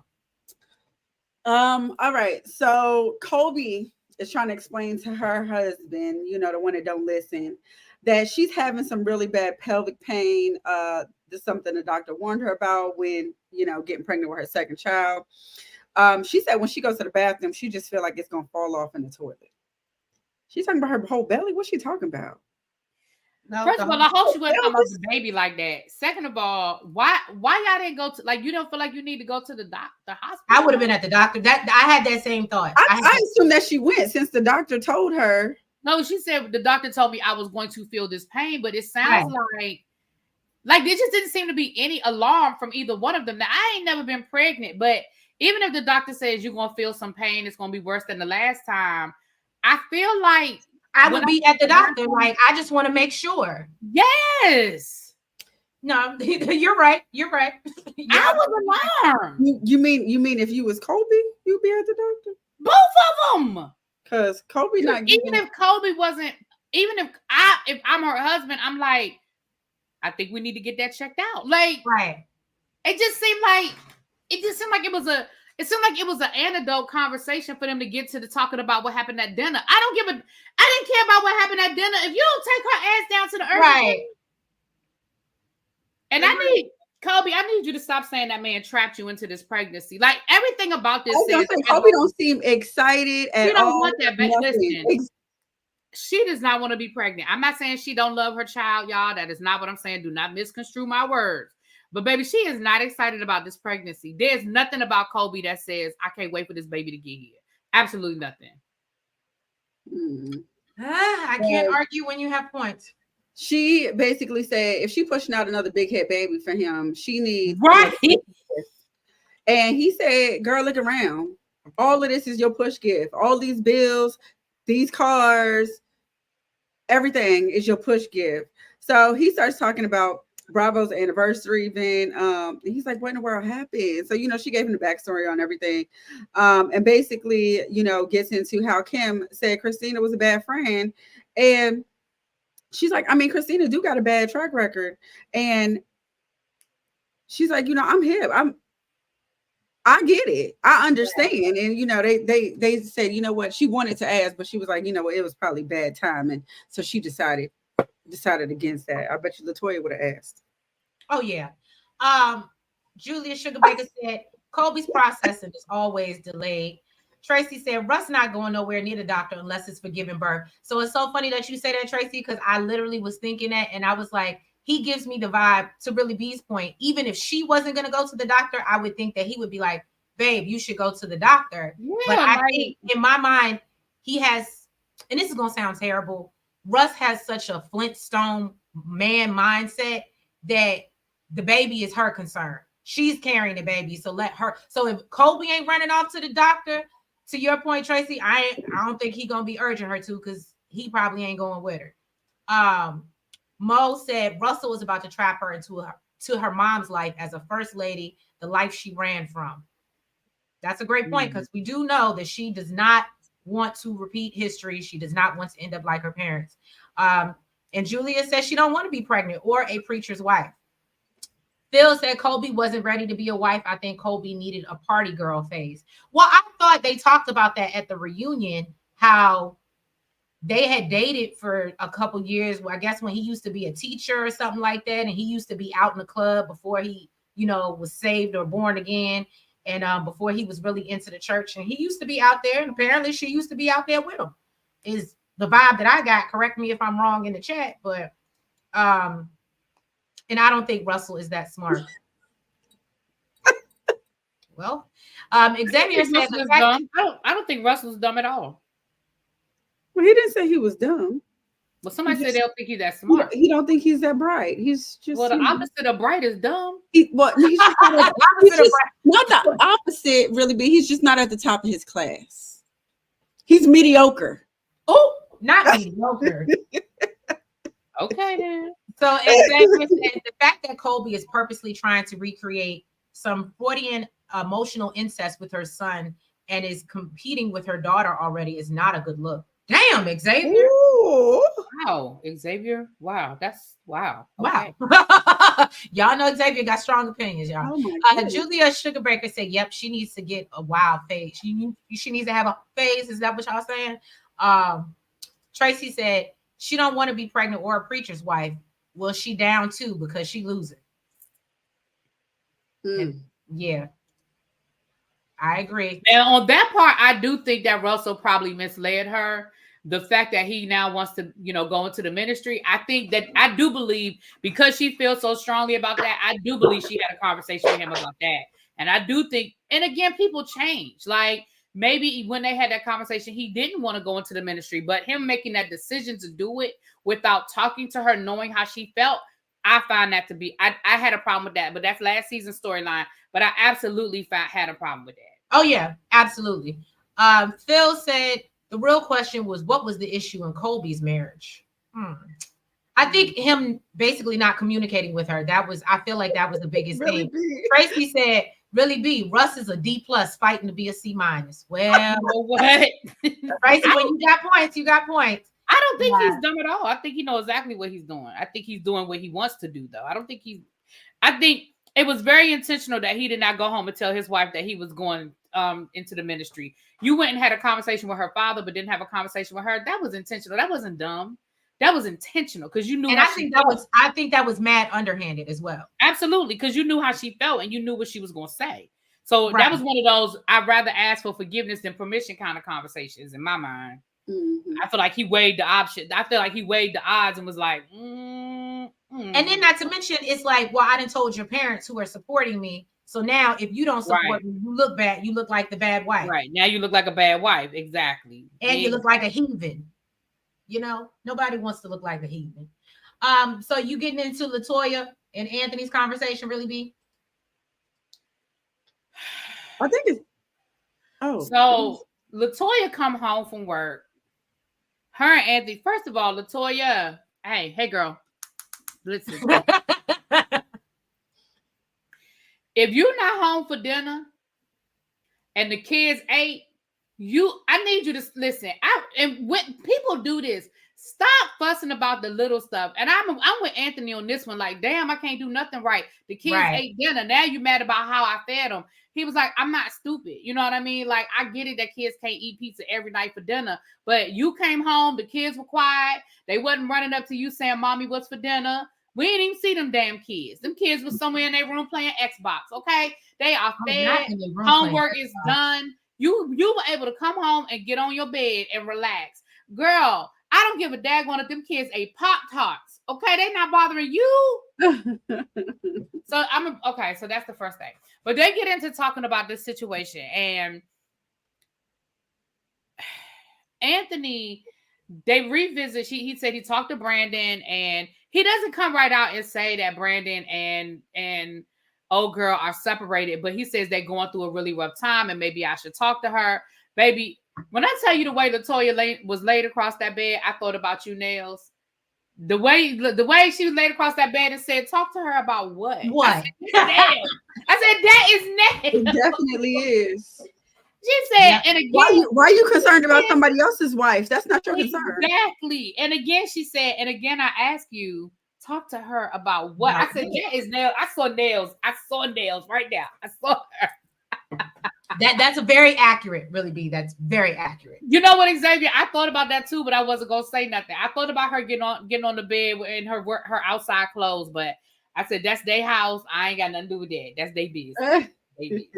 S1: All right. So Kolby is trying to explain to her husband, the one that don't listen, that she's having some really bad pelvic pain. This is something the doctor warned her about when, getting pregnant with her second child. She said when she goes to the bathroom, she just feel like it's gonna fall off in the toilet. She's talking about her whole belly. What's she talking about?
S3: No, first of all, I hope she wasn't talking about the baby like that. Second of all, why y'all didn't go to, like, you don't feel like you need to go to the hospital?
S2: I would have been at the doctor. That I had that same thought.
S1: I assumed that she went since the doctor told her.
S3: No, she said the doctor told me I was going to feel this pain, but it sounds like there just didn't seem to be any alarm from either one of them. Now, I ain't never been pregnant, but even if the doctor says you're gonna feel some pain, it's gonna be worse than the last time. I feel like
S2: I would be at the doctor. Like, I just want to make sure.
S3: Yes.
S2: No, you're right. You're right.
S3: I was alarmed.
S1: You mean if you was Kolby, you'd be at the doctor?
S3: Both of them.
S1: Because Kolby not giving...
S3: Even if Kolby wasn't, even if I'm her husband, I'm like, I think we need to get that checked out. Like,
S2: right.
S3: It seemed like it seemed like it was an anecdote conversation for them to get to the talking about what happened at dinner. I didn't care about what happened at dinner. If you don't take her ass down to the earth,
S2: right.
S3: And Kolby, I need you to stop saying that man trapped you into this pregnancy. Like, everything about this.
S1: Kolby don't seem excited at all.
S3: She don't want that. Listen, she does not want to be pregnant. I'm not saying she don't love her child, y'all. That is not what I'm saying. Do not misconstrue my words. But baby, she is not excited about this pregnancy. There's nothing about Kolby that says, I can't wait for this baby to get here. Absolutely nothing.
S2: I can't argue when you have points.
S1: She basically said if she pushing out another big head baby for him, she needs...
S3: Right.
S1: And he said, girl, look around. All of this is your push gift. All these bills, these cars, everything is your push gift. So he starts talking about Bravo's anniversary event. He's like, what in the world happened? So, she gave him the backstory on everything. And basically, gets into how Kim said Christina was a bad friend. And she's like, I mean, Christina do got a bad track record. And she's like, I'm hip. I get it. I understand. And, they said, what? She wanted to ask, but she was like, it was probably bad timing. So she decided against that. I bet you Latoya would have asked.
S2: Oh yeah. Julia Sugarbaker said Kolby's processing is always delayed. Tracy said Russ not going nowhere near the doctor unless it's for giving birth. So it's so funny that you say that, Tracy, because I literally was thinking that, and I was like, he gives me the vibe, to Really B's point. Even if she wasn't going to go to the doctor, I would think that he would be like, babe, you should go to the doctor. Yeah, but I think in my mind, he has, and this is going to sound terrible, Russ has such a Flintstone man mindset that the baby is her concern. She's carrying the baby, so let her. So if Kolby ain't running off to the doctor, to your point, Tracy, I don't think he's gonna be urging her to, because he probably ain't going with her. Mo said Russell was about to trap her into her mom's life as a first lady, the life she ran from. That's a great point, because we do know that she does not want to repeat history. She does not want to end up like her parents. And Julia says she don't want to be pregnant or a preacher's wife. Phil said Kolby wasn't ready to be a wife. I think Kolby needed a party girl phase. Well, I thought they talked about that at the reunion, how they had dated for a couple years. Well, I guess when he used to be a teacher or something like that, and he used to be out in the club before he, was saved or born again. And before he was really into the church, and he used to be out there, and apparently she used to be out there with him, is the vibe that I got. Correct me if I'm wrong in the chat, but and I don't think Russell is that smart. Well, Xavier said
S3: dumb. I don't think Russell's dumb at all.
S1: Well, he didn't say he was dumb.
S3: Well, somebody said they don't think he's that smart.
S1: He don't think he's that bright. He's just
S3: the opposite of bright is dumb.
S1: He's just not the opposite, really, but he's just not at the top of his class. He's mediocre.
S2: Oh, not mediocre.
S3: Okay, then.
S2: So Xavier said the fact that Kolby is purposely trying to recreate some Freudian emotional incest with her son and is competing with her daughter already is not a good look. Damn, Xavier.
S1: Ooh.
S3: Wow, Xavier. Wow, that's wow.
S2: Okay. Wow. Y'all know Xavier got strong opinions, y'all.
S1: Oh
S2: Julia Sugarbreaker said, "Yep, she needs to get a wild phase. She needs to have a phase." Is that what y'all saying? Tracy said she don't want to be pregnant or a preacher's wife. Well, she down too because she losing. Yeah, I agree.
S3: And on that part, I do think that Russell probably misled her. The fact that he now wants to, go into the ministry, I do believe, because she feels so strongly about that, I do believe she had a conversation with him about that. And I do think, and again, people change. Like, maybe when they had that conversation, he didn't want to go into the ministry, but him making that decision to do it without talking to her, knowing how she felt, I find that to be, I had a problem with that, but that's last season's storyline. But I absolutely had a problem with that.
S2: Oh yeah, absolutely. Phil said the real question was, what was the issue in Kolby's marriage? I think him basically not communicating with her. I feel like that was the biggest thing. Tracy said, "Really, B, Russ is a D+ fighting to be a C-." Well,
S3: what?
S2: Tracy, when you got points, you got points.
S3: I don't think he's dumb at all. I think he knows exactly what he's doing. I think he's doing what he wants to do, though. I think it was very intentional that he did not go home and tell his wife that he was going into the ministry. You went and had a conversation with her father, but didn't have a conversation with her. That was intentional. That wasn't dumb. That was intentional because you knew.
S2: And I think that was mad underhanded as well.
S3: Absolutely, because you knew how she felt and you knew what she was going to say. So that was one of those I'd rather ask for forgiveness than permission kind of conversations in my mind. I feel like he weighed the option. I feel like he weighed the odds and was like, And
S2: then not to mention, it's like, well, I done told your parents who are supporting me. So now if you don't support me, you look bad. You look like the bad wife.
S3: Right. Now you look like a bad wife. Exactly.
S2: And you look like a heathen. Nobody wants to look like a heathen. So you getting into Latoya and Anthony's conversation, really, B?
S1: I think it's
S3: so Latoya come home from work. Her and Anthony, first of all, Latoya, hey girl, listen. If you're not home for dinner and the kids ate, I need you to listen. And when people do this, stop fussing about the little stuff. And I'm with Anthony on this one. Like, damn, I can't do nothing right. The kids ate dinner. Now you mad about how I fed them. He was like, I'm not stupid. You know what I mean? Like, I get it that kids can't eat pizza every night for dinner, but you came home, the kids were quiet. They wasn't running up to you saying, "Mommy, what's for dinner?" We didn't even see them damn kids. Them kids was somewhere in their room playing Xbox. Okay, they are fed. Homework is done. You were able to come home and get on your bed and relax. Girl, I don't give a daggone if them kids ate Pop-Tarts. Okay, they not bothering you. So so that's the first thing. But they get into talking about this situation, and Anthony, they revisit. He said he talked to Brandon, and he doesn't come right out and say that Brandon and old girl are separated, but he says they're going through a really rough time, and maybe I should talk to her. Baby, when I tell you the way Latoya was laid across that bed, I thought about you, Nails. The way she was laid across that bed and said, "Talk to her about what?"
S2: What?
S3: I said, "That is Nails."
S1: It definitely is.
S3: She said, and again,
S1: why are you concerned about somebody else's wife? That's not your concern.
S3: Exactly. And again, she said, and again, I ask you, talk to her about what? I said, that is Nails. I saw Nails right now. I saw her.
S2: That's a very accurate, really, B. That's very accurate.
S3: You know what, Xavier? I thought about that too, but I wasn't gonna say nothing. I thought about her getting on the bed in her outside clothes, but I said that's their house. I ain't got nothing to do with that. That's their business.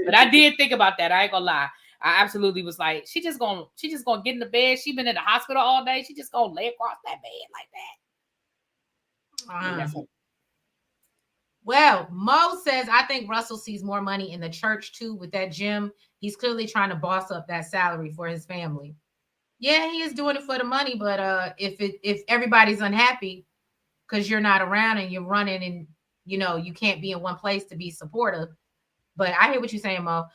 S3: But I did think about that. I ain't gonna lie. I absolutely was like, she just gonna get in the bed. She been in the hospital all day. She just gonna lay across that bed like that.
S2: Well, Mo says, I think Russell sees more money in the church too with that gym. He's clearly trying to boss up that salary for his family. Yeah, he is doing it for the money, but if everybody's unhappy because you're not around and you're running and you can't be in one place to be supportive. But I hear what you're saying, Mo.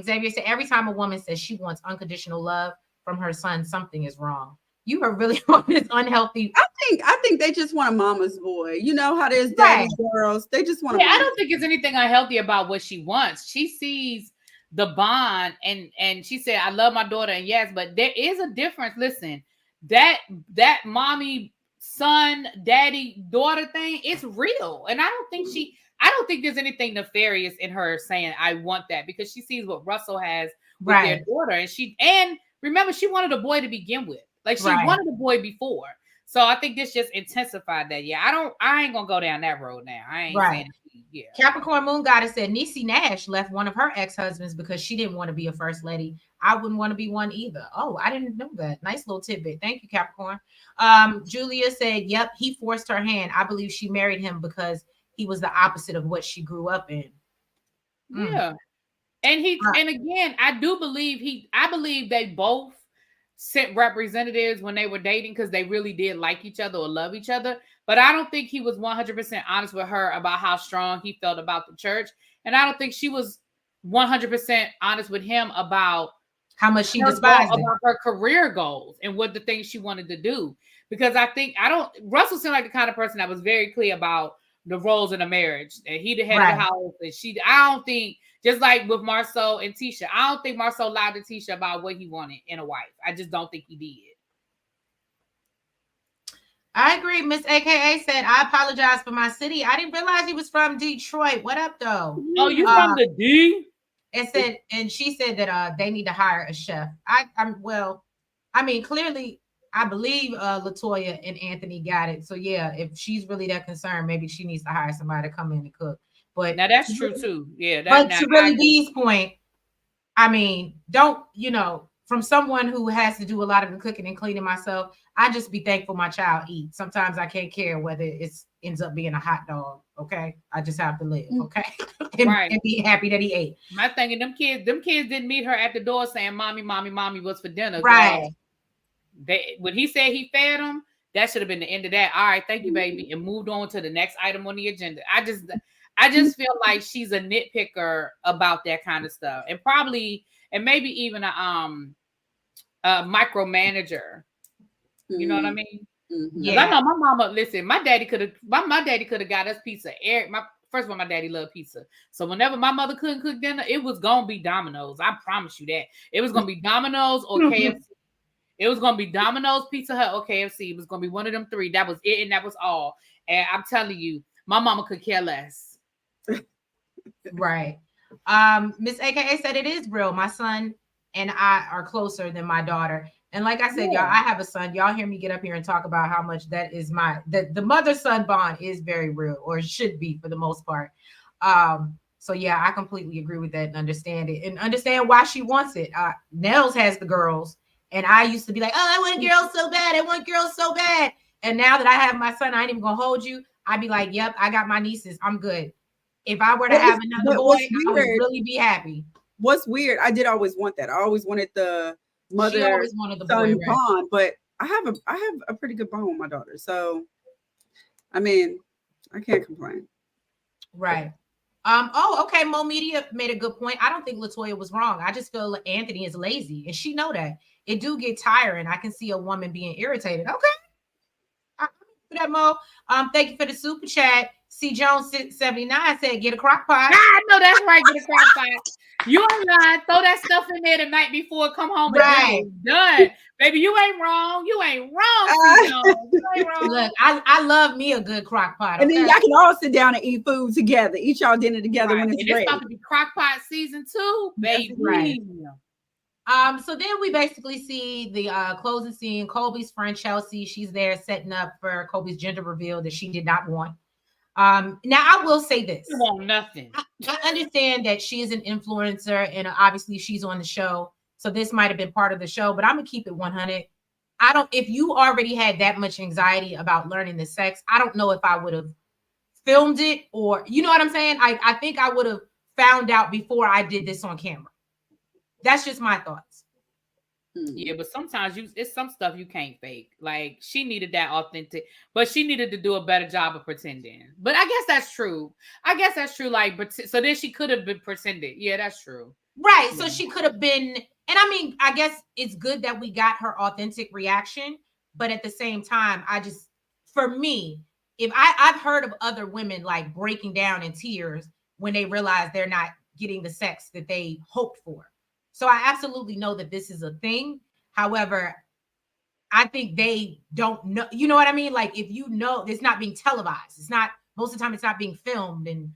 S2: Xavier said every time a woman says she wants unconditional love from her son, something is wrong. You are really on this unhealthy.
S1: I think they just want a mama's boy. You know how there's daddy girls. They just want.
S3: I don't think it's anything unhealthy about what she wants. She sees the bond, and she said, "I love my daughter." And yes, but there is a difference. Listen, that mommy son, daddy, daughter thing, it's real. And I don't think there's anything nefarious in her saying, I want that, because she sees what Russell has with their daughter. And remember, she wanted a boy to begin with. Like, she wanted a boy before. So I think this just intensified that. Yeah, I ain't gonna go down that road now. I ain't saying yeah.
S2: Capricorn Moon Goddess said Niecy Nash left one of her ex-husbands because she didn't want to be a first lady. I wouldn't want to be one either. Oh, I didn't know that. Nice little tidbit. Thank you, Capricorn. Julia said, yep, he forced her hand. I believe she married him because he was the opposite of what she grew up in.
S3: Yeah. And and again, I believe they both sent representatives when they were dating because they really did like each other or love each other. But I don't think he was 100% honest with her about how strong he felt about the church. And I don't think she was 100% honest with him about
S2: how much she despised
S3: about her career goals and what the things she wanted to do. Because Russell seemed like the kind of person that was very clear about the roles in a marriage. And he the head of the house. And I don't think, just like with Marceau and Tisha, I don't think Marceau lied to Tisha about what he wanted in a wife. I just don't think he did.
S2: I agree. Miss AKA said, I apologize for my city. I didn't realize he was from Detroit. What up, though?
S3: Oh, you from the D?
S2: And she said that they need to hire a chef. Clearly, I believe Latoya and Anthony got it. So yeah, if she's really that concerned, maybe she needs to hire somebody to come in and cook. But
S3: now that's true too. Yeah.
S2: But to really D's point, I mean, from someone who has to do a lot of the cooking and cleaning myself, I just be thankful my child eats. Sometimes I can't care whether it ends up being a hot dog. Okay, I just have to live. Okay, and be happy that he ate.
S3: My thing, and them kids didn't meet her at the door saying, "Mommy, mommy, mommy, what's for dinner?"
S2: Right.
S3: When he said he fed them, that should have been the end of that. All right, thank you, baby, and moved on to the next item on the agenda. I just feel like she's a nitpicker about that kind of stuff, and maybe even a micromanager. You know what I mean? Mm-hmm. Yeah. I know my mama. Listen, my daddy could have got us pizza. First of all, my daddy loved pizza, so whenever my mother couldn't cook dinner, it was gonna be Domino's. I promise you that. It was gonna be Domino's or KFC. It was gonna be Domino's, Pizza Hut, or KFC. It was gonna be one of them three. That was it, and that was all. And I'm telling you, my mama could care less.
S2: Right. Miss AKA said it is real. My son and I are closer than my daughter. And like I said, y'all, I have a son. Y'all hear me get up here and talk about how much that is the mother-son bond is very real, or should be for the most part. So yeah, I completely agree with that and understand it and understand why she wants it. Nels has the girls, and I used to be like, oh, I want girls so bad. I want girls so bad. And now that I have my son, I ain't even gonna hold you. I'd be like, yep, I got my nieces. I'm good. If I were to have another boy, I would really be happy.
S1: What's weird, I did always want that. I always wanted the mother son bond, but I have a pretty good bond with my daughter. So I mean, I can't complain.
S2: Right. Okay. Mo Media made a good point. I don't think Latoya was wrong. I just feel like Anthony is lazy, and she know that. It do get tiring. I can see a woman being irritated. Okay. For that, Mo. Thank you for the super chat. C. Jones 79 said, "Get a crock pot."
S3: I know that's right. Get a crock pot. You ain't lying. Throw that stuff in there the night before. Come home and done, baby. You ain't wrong. You ain't wrong. C. Jones. You ain't wrong.
S2: Look, I love me a good crock pot.
S1: And then y'all can all sit down and eat food together. Eat y'all dinner together when it's ready.
S3: It's about to be crock pot season 2, baby.
S2: Right. So then we basically see the closing scene. Kolby's friend Chelsea, she's there setting up for Kolby's gender reveal that she did not want. Now I will say this.
S3: You want nothing.
S2: I understand that she is an influencer and obviously she's on the show. So this might have been part of the show, but I'm gonna keep it 100. If you already had that much anxiety about learning the sex, I don't know if I would have filmed it, or you know what I'm saying? I think I would have found out before I did this on camera. That's just my thoughts.
S3: Yeah, but sometimes it's some stuff you can't fake. Like she needed that authentic, but she needed to do a better job of pretending. But I guess that's true. Like, so then she could have been pretending. Yeah, that's true.
S2: Right. So she could have been, and I mean, I guess it's good that we got her authentic reaction. But at the same time, for me, if I've heard of other women like breaking down in tears when they realize they're not getting the sex that they hoped for. So I absolutely know that this is a thing. However, I think they don't know. You know what I mean? Like, if you know, it's not being televised. It's not, most of the time it's not being filmed and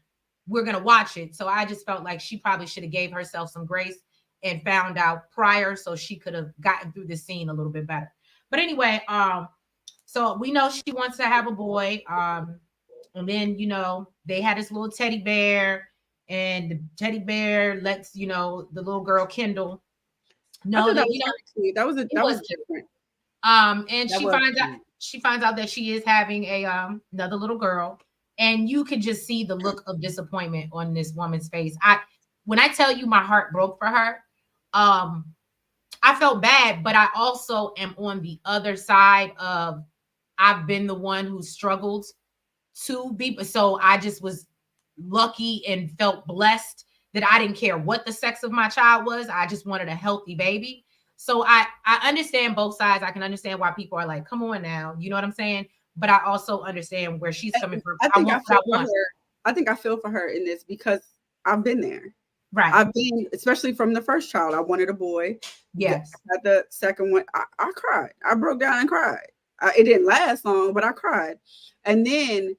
S2: we're going to watch it. So I just felt like she probably should have gave herself some grace and found out prior so she could have gotten through the scene a little bit better. But anyway, so we know she wants to have a boy. And then, you know, they had this little teddy bear, and the teddy bear lets, you know, the little girl Kendall know that, you know,
S1: that was different.
S2: And she finds out that she is having a another little girl, and you could just see the look of disappointment on this woman's face. When I tell you my heart broke for her, I felt bad, but I also am on the other side of, I've been the one who struggled to be, so I just was lucky and felt blessed that I didn't care what the sex of my child was. I just wanted a healthy baby. So I understand both sides. I can understand why people are like, come on now, you know what I'm saying? But I also understand where she's coming from.
S1: I think I feel for her in this because I've been there.
S2: Right.
S1: I've been, especially from the first child, I wanted a boy.
S2: Yes.
S1: At the second one, I cried. I broke down and cried. It didn't last long, but I cried. And then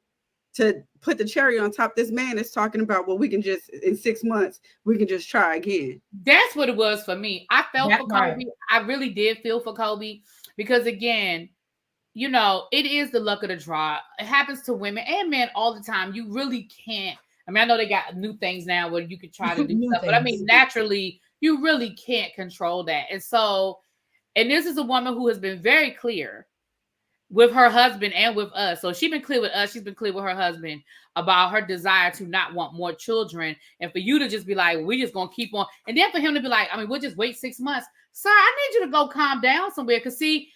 S1: to put the cherry on top, this man is talking about, well, we can just, in 6 months, we can just try again.
S3: That's what it was for me. I felt for Kolby. I really did feel for Kolby because, again, you know, it is the luck of the draw. It happens to women and men all the time. You really can't. I mean, I know they got new things now where you can try to do stuff, but I mean, naturally, you really can't control that. And so, and this is a woman who has been very clear with her husband and with us. So she's been clear with us. She's been clear with her husband about her desire to not want more children. And for you to just be like, we're just going to keep on. And then for him to be like, I mean, we'll just wait 6 months. Sir, I need you to go calm down somewhere. Because see,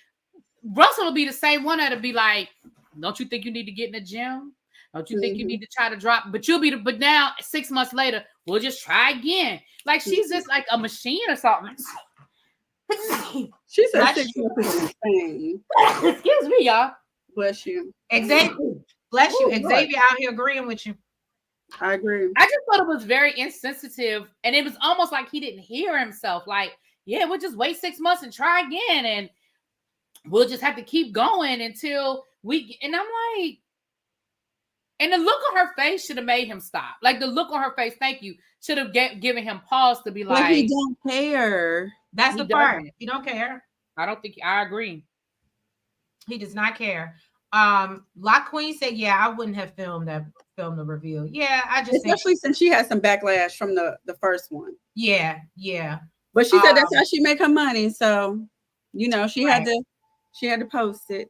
S3: Russell will be the same one that'll be like, don't you think you need to get in the gym? Don't you think you need to try to drop? But but now 6 months later, we'll just try again. Like she's just like a machine or something.
S1: She said 6 months is insane.
S3: Excuse me, y'all.
S1: Bless you.
S2: Xavier, bless you. Xavier out here agreeing with you.
S1: I agree.
S3: I just thought it was very insensitive, and it was almost like he didn't hear himself. Like, yeah, we'll just wait 6 months and try again, and we'll just have to keep going until we. And I'm like, and the look on her face should have made him stop. Like the look on her face, thank you, should have given him pause to be like,
S1: but he don't care.
S2: That's the part. He don't care.
S3: I don't think I agree.
S2: He does not care. La Queen said, yeah, I wouldn't have filmed the reveal. Yeah, I just
S1: especially since she had some backlash from the first one.
S2: Yeah.
S1: But she said that's how she make her money. So, you know, she had to post it,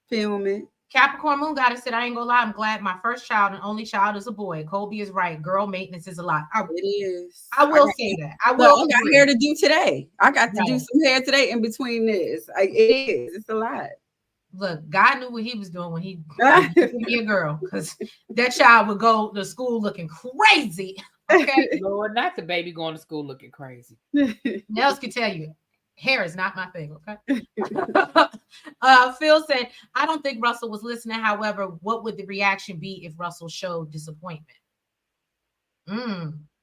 S1: film it.
S2: Capricorn Moon Goddess said, I ain't gonna lie, I'm glad my first child and only child is a boy. Kolby is right. Girl maintenance is a lot.
S1: It is.
S2: I will say that. I will.
S1: I got hair to do today. I got to do some hair today in between this. It is. It's a lot.
S2: Look, God knew what he was doing when he be a girl, because that child would go to school looking crazy. Okay.
S3: Lord, not the baby going to school looking crazy.
S2: Nels can tell you. Hair is not my thing, okay? Phil said, I don't think Russell was listening. However, what would the reaction be if Russell showed disappointment?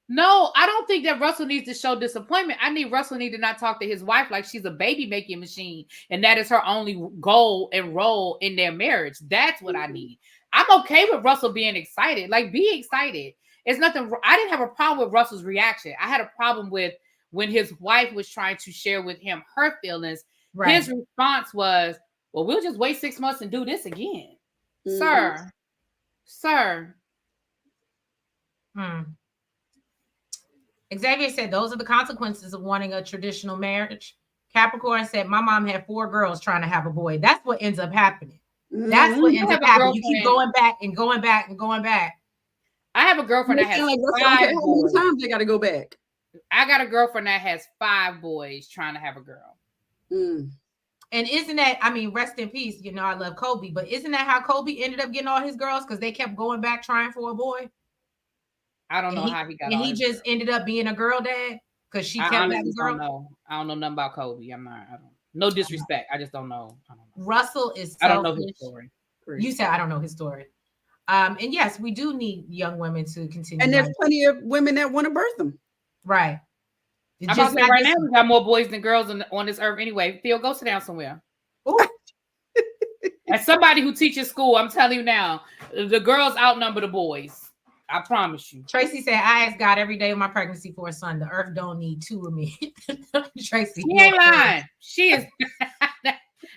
S3: No, I don't think that Russell needs to show disappointment. I need Russell to not talk to his wife like she's a baby making machine, and that is her only goal and role in their marriage. That's what I need. I'm okay with Russell being excited. Like, be excited. It's nothing. I didn't have a problem with Russell's reaction. I had a problem with when his wife was trying to share with him her feelings. Right. His response was, well, we'll just wait 6 months and do this again. Sir.
S2: Xavier said, those are the consequences of wanting a traditional marriage. Capricorn said, my mom had 4 girls trying to have a boy. That's what ends up happening. That's what ends up happening. You keep going back and going back and going back.
S3: I have a girlfriend that has 5 boys.
S1: How many times they got to go back?
S3: I got a girlfriend that has 5 boys trying to have a girl.
S2: And isn't that, I mean, rest in peace. You know, I love Kolby, but isn't that how Kolby ended up getting all his girls? Because they kept going back trying for a boy.
S3: I don't know how he got.
S2: And he just ended up being a girl dad because she kept having girl.
S3: I don't know nothing about Kolby. I don't. No disrespect. I just don't know.
S2: Russell is.
S3: I don't know his story.
S2: You said I don't know his story. And yes, we do need young women to continue.
S1: And there's plenty of women that want to birth them.
S2: Right.
S3: I'm about to say right now we got more boys than girls on this earth anyway. Theo, go sit down somewhere.
S2: Ooh,
S3: As somebody who teaches school, I'm telling you now, the girls outnumber the boys. I promise you.
S2: Tracy said, I ask God every day of my pregnancy for a son. The earth don't need two of me. Tracy.
S3: She ain't lying. She is.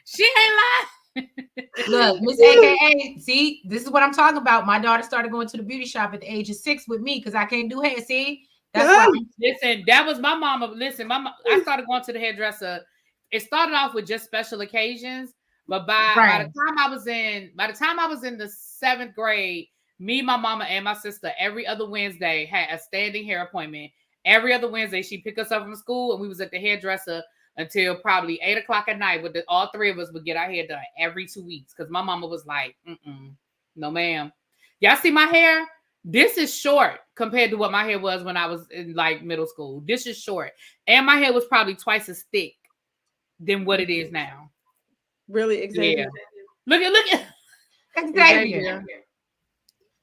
S3: She ain't lying.
S2: Look, Miss AKA, see, this is what I'm talking about. My daughter started going to the beauty shop at the age of 6 with me because I can't do hair. See, that's why.
S3: Listen, that was my mama. Listen, I started going to the hairdresser. It started off with just special occasions, but by the time I was in the 7th grade, me, my mama, and my sister every other Wednesday had a standing hair appointment. Every other Wednesday, she'd pick us up from school, and we was at the hairdresser until probably 8 o'clock at night. But all 3 of us would get our hair done every 2 weeks because my mama was like, no, ma'am. Y'all see my hair? This is short compared to what my hair was when I was in like middle school. This is short. And my hair was probably twice as thick than what it is now.
S1: Really? Xavier?
S3: Yeah. Look at
S2: Xavier.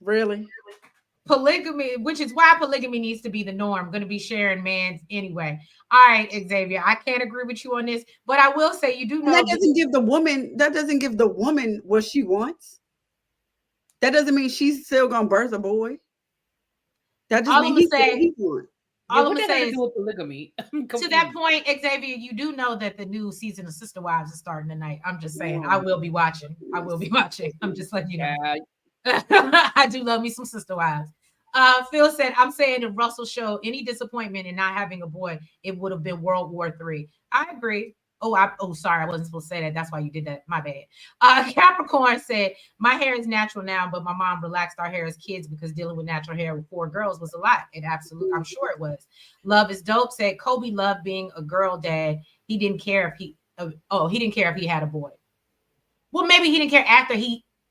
S1: Really?
S2: Polygamy, which is why polygamy needs to be the norm. I'm going to be sharing mans anyway. All right, Xavier, I can't agree with you on this, but I will say you do know
S1: that doesn't give the woman what she wants. That doesn't mean she's still gonna birth a boy. That just means he's what he wants.
S2: All I'm gonna say is
S3: polygamy.
S2: To that point, Xavier, you do know that the new season of Sister Wives is starting tonight. I'm just saying, I will be watching. I'm just letting you know. I do love me some Sister Wives. Phil said, I'm saying if Russell showed any disappointment in not having a boy, it would have been World War III. I agree. Sorry, I wasn't supposed to say that. That's why you did that. My bad. Capricorn said, my hair is natural now, but my mom relaxed our hair as kids because dealing with natural hair with 4 girls was a lot. I'm sure it was. Love is dope said, Kolby loved being a girl dad. He didn't care if he had a boy. Well, maybe he didn't care after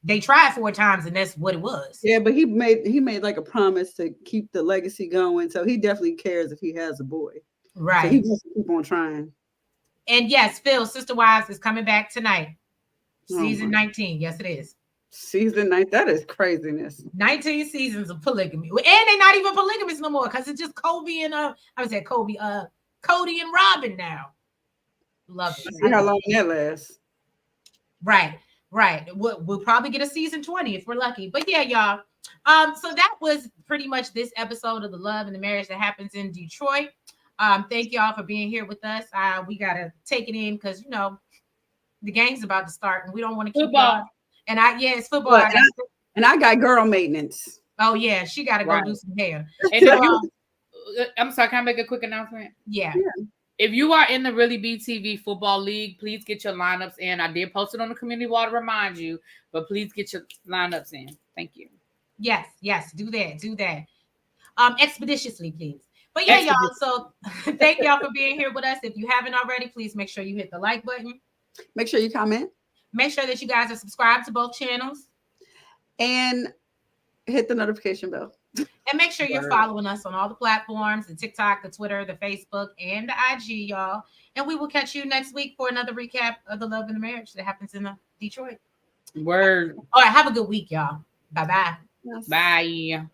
S2: they tried 4 times and that's what it was.
S1: Yeah, but he made like a promise to keep the legacy going. So he definitely cares if he has a boy.
S2: Right.
S1: So he wants to keep on trying.
S2: And yes, Phil, Sister Wives is coming back tonight. Season 19. Yes, it is.
S1: Season 9. That is craziness.
S2: 19 seasons of polygamy. And they're not even polygamous no more because it's just Cody and Robin now. Love it.
S1: See how long that lasts.
S2: Right. We'll probably get a season 20 if we're lucky. But yeah, y'all. So that was pretty much this episode of The Love and the Marriage That Happens in Detroit. Thank y'all for being here with us. We gotta take it in because the game's about to start and we don't want to keep
S3: football.
S2: And it's football.
S1: I got girl maintenance.
S2: Oh yeah, she gotta go do some hair.
S3: And I'm sorry, can I make a quick announcement?
S2: Yeah.
S3: If you are in the ReallyBTV football league, please get your lineups in. I did post it on the community wall to remind you, but please get your lineups in. Thank you.
S2: Yes, do that. Expeditiously, please. But yeah, y'all. So thank y'all for being here with us. If you haven't already, please make sure you hit the like button.
S1: Make sure you comment.
S2: Make sure that you guys are subscribed to both channels.
S1: And hit the notification bell.
S2: And make sure you're following us on all the platforms, the TikTok, the Twitter, the Facebook, and the IG, y'all. And we will catch you next week for another recap of The Love and the Marriage That Happens in Detroit.
S3: Word.
S2: All right, have a good week, y'all. Bye-bye.
S3: Yes. Bye.